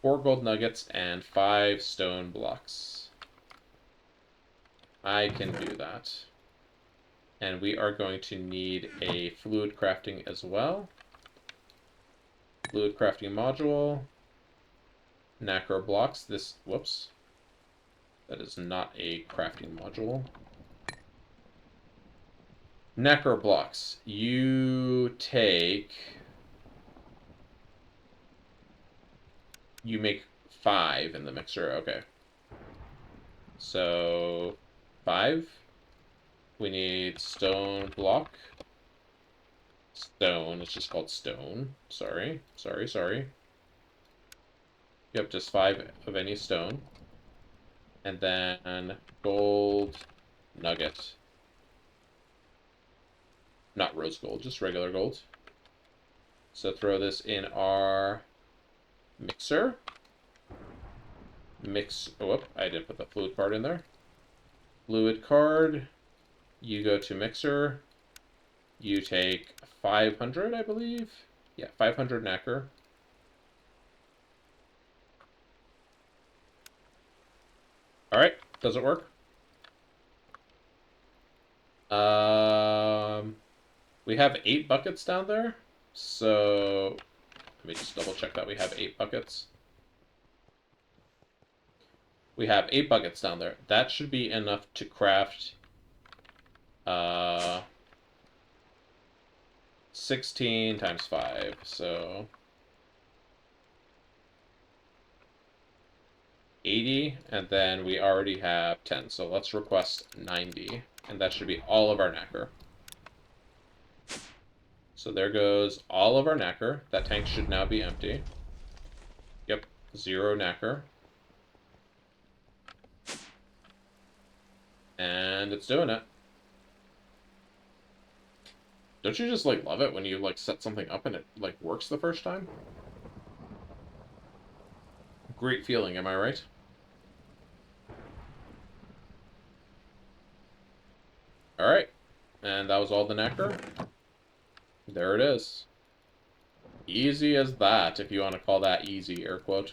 4 gold nuggets and 5 stone blocks. I can do that. And we are going to need a fluid crafting as well. Fluid crafting module. Knacker blocks. This, whoops. That is not a crafting module. Knacker blocks. You make 5 in the mixer. Okay. So 5. We need stone block. Stone. It's just called stone. Sorry. Yep, just 5 of any stone. And then gold nugget. Not rose gold, just regular gold. So throw this in our mixer. Oh, I didn't put the fluid card in there. Fluid card. You go to mixer. You take 500, I believe. Yeah, 500 knacker. Alright, does it work? We have 8 buckets down there. So let me just double check that we have 8 buckets. We have 8 buckets down there. That should be enough to craft 16 times 5. So 80, and then we already have 10. So let's request 90, and that should be all of our knacker. So there goes all of our knacker. That tank should now be empty. Yep, 0 knacker. And it's doing it. Don't you just, like, love it when you, like, set something up and it, like, works the first time? Great feeling, am I right? Alright. And that was all the knacker. There it is. Easy as that, if you want to call that easy, air quote.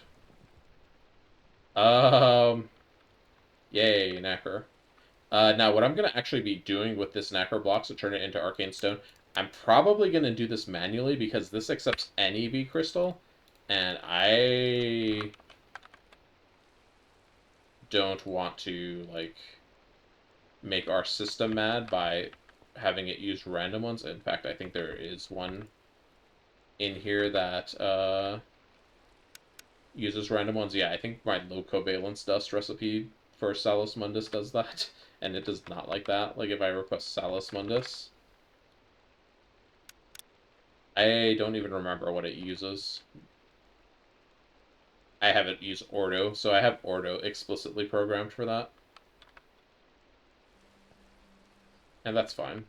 Yay, knacker. Now, what I'm going to actually be doing with this knacker blocks to turn it into arcane stone, I'm probably going to do this manually because this accepts any V crystal, and I don't want to, like, make our system mad by having it use random ones. In fact, I think there is one in here that uses random ones. Yeah, I think my low covalence dust recipe for Salus Mundus does that, and it does not like that. Like, if I request Salus Mundus, I don't even remember what it uses. I haven't used Ordo, so I have Ordo explicitly programmed for that. And that's fine.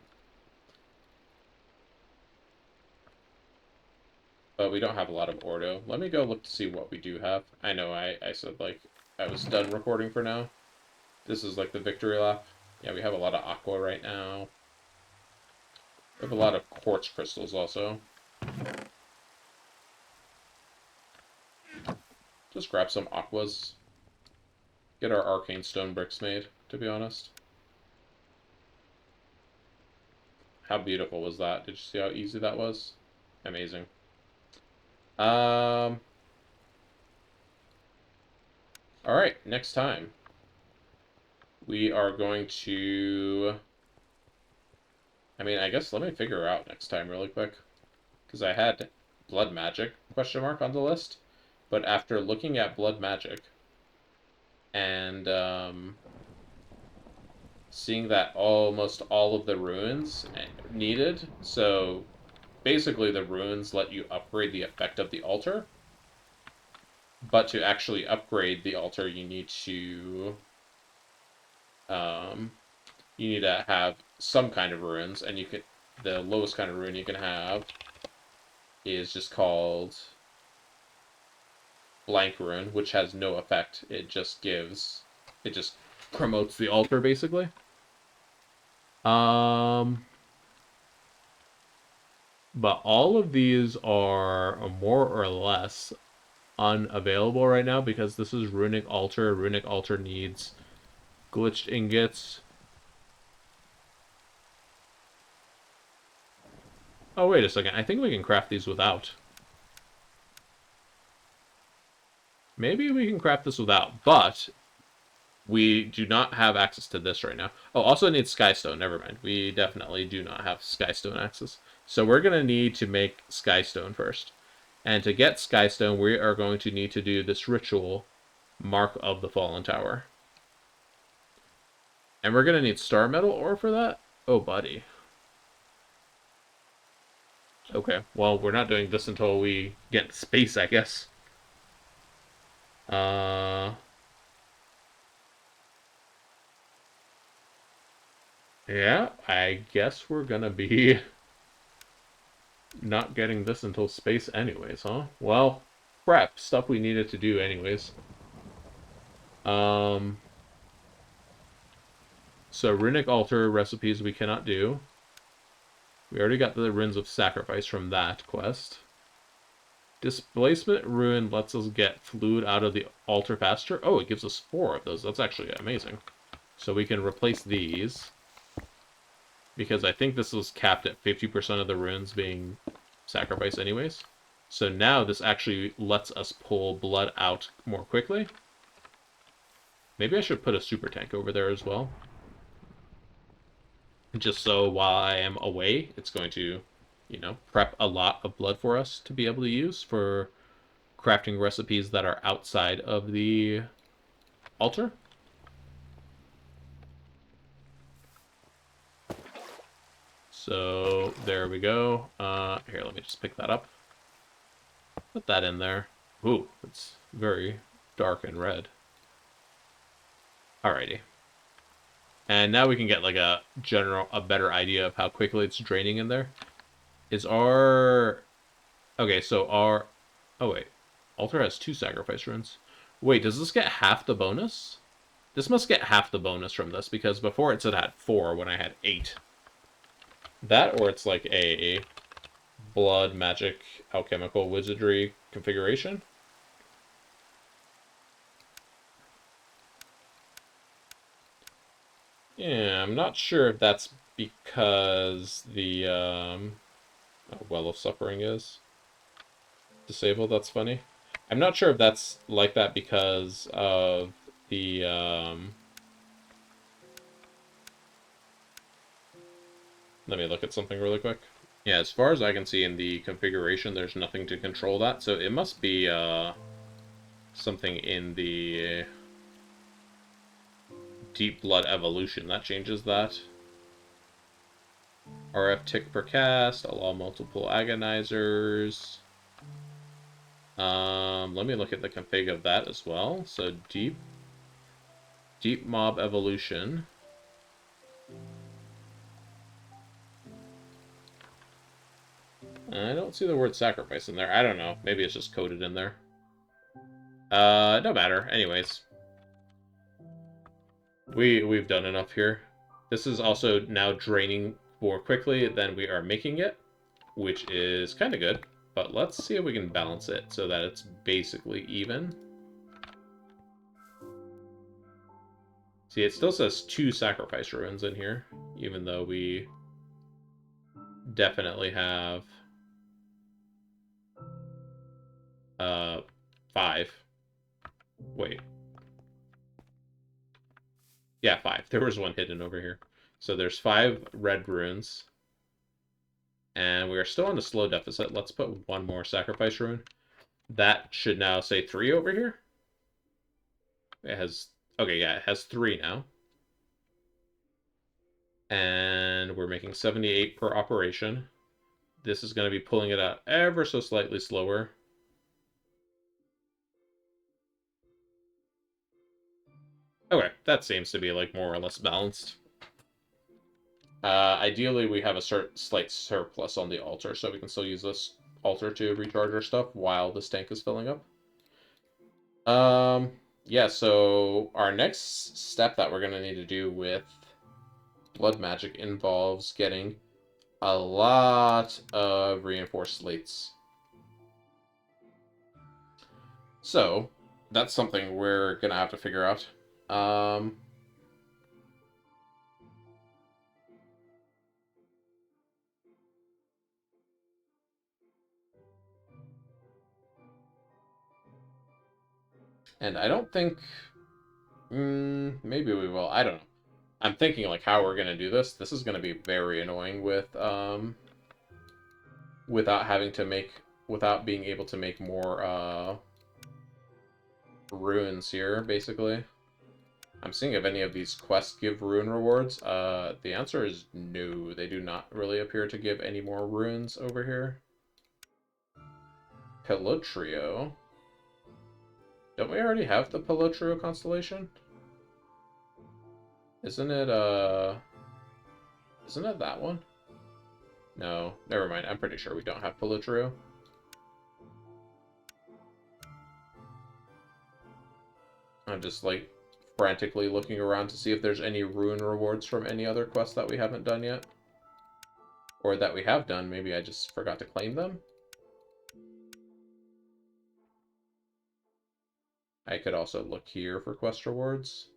But we don't have a lot of Ordo. Let me go look to see what we do have. I know I said, like, I was done recording for now. This is, like, the victory lap. Yeah, we have a lot of Aqua right now. We have a lot of Quartz crystals also. Just grab some Aquas. Get our Arcane Stone bricks made, to be honest. How beautiful was that? Did you see how easy that was? Amazing. Alright, next time. We are going to... I mean, I guess let me figure out next time really quick. Because I had Blood Magic, question mark, on the list. But after looking at Blood Magic and seeing that almost all of the ruins needed, so basically the ruins let you upgrade the effect of the altar, but to actually upgrade the altar you need to you need to have some kind of runes, and the lowest kind of rune you can have is just called blank rune, which has no effect. It just promotes the altar basically. Um, but all of these are more or less unavailable right now because this is runic altar. Runic altar needs glitched ingots. Oh, wait a second. I think we can craft these without. Maybe we can craft this without, but we do not have access to this right now. Oh, also need Skystone. Never mind. We definitely do not have Skystone access. So we're going to need to make Skystone first. And to get Skystone, we are going to need to do this ritual, Mark of the Fallen Tower. And we're going to need Star Metal ore for that? Oh, buddy. Okay, well, we're not doing this until we get space, I guess. Uh... Yeah, I guess we're gonna be not getting this until space anyways, huh? Well, crap, stuff we needed to do anyways. Um, so runic altar recipes we cannot do. We already got the runes of sacrifice from that quest. Displacement rune lets us get fluid out of the altar faster. Oh, it gives us 4 of those. That's actually amazing. So we can replace these. Because I think this was capped at 50% of the runes being sacrificed anyways. So now this actually lets us pull blood out more quickly. Maybe I should put a super tank over there as well. Just so while I am away, it's going to, prep a lot of blood for us to be able to use for crafting recipes that are outside of the altar. So there we go. Here, let me just pick that up. Put that in there. Ooh, it's very dark and red. Alrighty. And now we can get like a better idea of how quickly it's draining in there. Is our... Okay, so our... Oh, wait. Altar has 2 sacrifice runes. Wait, does this get half the bonus? This must get half the bonus from this, because before it said I had 4 when I had 8. That, or it's like a blood, magic, alchemical, wizardry configuration. Yeah, I'm not sure if that's because the Well of Suffering is disabled. That's funny. I'm not sure if that's like that because of the Let me look at something really quick. Yeah, as far as I can see in the configuration, there's nothing to control that, so it must be something in the Deep Blood Evolution that changes that. RF tick per cast, allow multiple agonizers. Let me look at the config of that as well. So deep mob evolution. I don't see the word sacrifice in there. I don't know. Maybe it's just coded in there. No matter. Anyways, we've done enough here. This is also now draining more quickly than we are making it, which is kind of good. But let's see if we can balance it so that it's basically even. See, it still says 2 sacrifice ruins in here, even though we definitely have 5. Wait. Yeah, 5. There was one hidden over here. So there's 5 red runes. And we are still on the slow deficit. Let's put 1 more sacrifice rune. That should now say 3 over here. It has... Okay, yeah, it has 3 now. And we're making 78 per operation. This is going to be pulling it out ever so slightly slower. Okay, that seems to be like more or less balanced. Ideally, we have a slight surplus on the altar, so we can still use this altar to recharge our stuff while this tank is filling up. Yeah, so our next step that we're going to need to do with blood magic involves getting a lot of reinforced slates. So, that's something we're going to have to figure out. And I don't think... maybe we will. I don't know. I'm thinking, like, how we're going to do this. This is going to be very annoying with, without having to make... Without being able to make more, runes here, basically. I'm seeing if any of these quests give rune rewards. The answer is no. They do not really appear to give any more runes over here. Pelotrio. Don't we already have the Pelotrio constellation? Isn't it that one? No, never mind. I'm pretty sure we don't have Pelotrio. I'm just, like, frantically looking around to see if there's any rune rewards from any other quests that we haven't done yet. Or that we have done. Maybe I just forgot to claim them. I could also look here for quest rewards.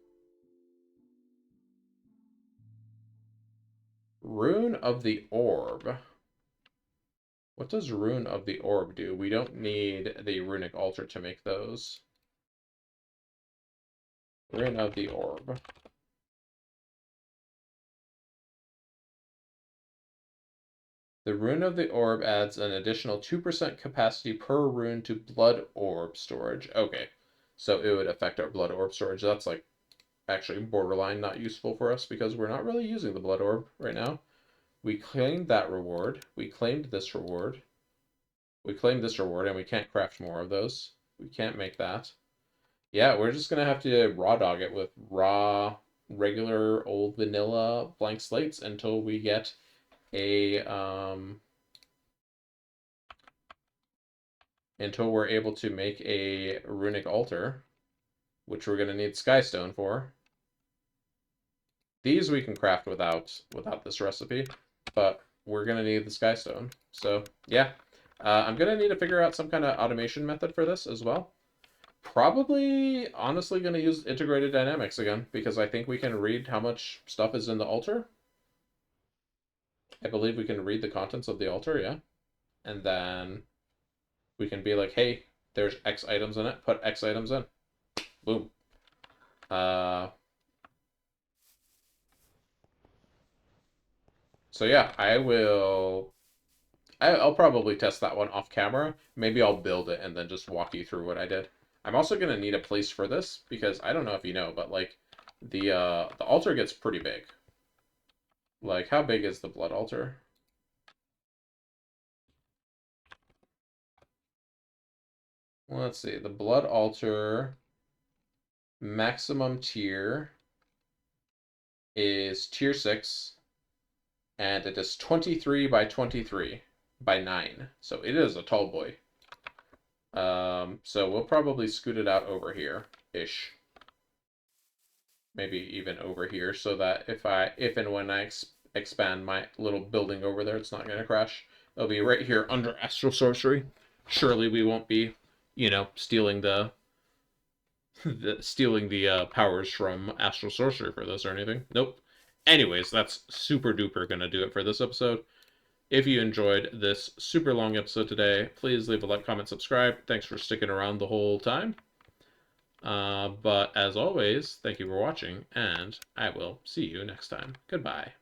Rune of the Orb. What does Rune of the Orb do? We don't need the runic altar to make those. Rune of the Orb. The Rune of the Orb adds an additional 2% capacity per rune to Blood Orb storage. Okay, so it would affect our Blood Orb storage. That's, like, actually borderline not useful for us because we're not really using the Blood Orb right now. We claimed that reward. We claimed this reward. We claimed this reward, and we can't craft more of those. We can't make that. Yeah, we're just going to have to raw dog it with raw, regular, old vanilla blank slates until we get a, until we're able to make a runic altar, which we're going to need Skystone for. These we can craft without this recipe, but we're going to need the Skystone. So, yeah. I'm going to need to figure out some kind of automation method for this as well. Probably, honestly, going to use integrated dynamics again, because I think we can read how much stuff is in the altar. I believe we can read the contents of the altar, yeah. And then we can be like, hey, there's X items in it, put X items in. Boom. So yeah, I'll probably test that one off camera. Maybe I'll build it and then just walk you through what I did. I'm also going to need a place for this because I don't know if you know, but, like, the altar gets pretty big. Like, how big is the blood altar? Well, let's see. The blood altar maximum tier is tier 6, and it is 23 by 23 by 9. So it is a tall boy. So we'll probably scoot it out over here-ish. Maybe even over here, so that if and when I expand my little building over there, it's not going to crash. It'll be right here under Astral Sorcery. Surely we won't be, stealing the powers from Astral Sorcery for this or anything. Nope. Anyways, that's super duper gonna do it for this episode. If you enjoyed this super long episode today, please leave a like, comment, subscribe. Thanks for sticking around the whole time. But as always, thank you for watching, and I will see you next time. Goodbye.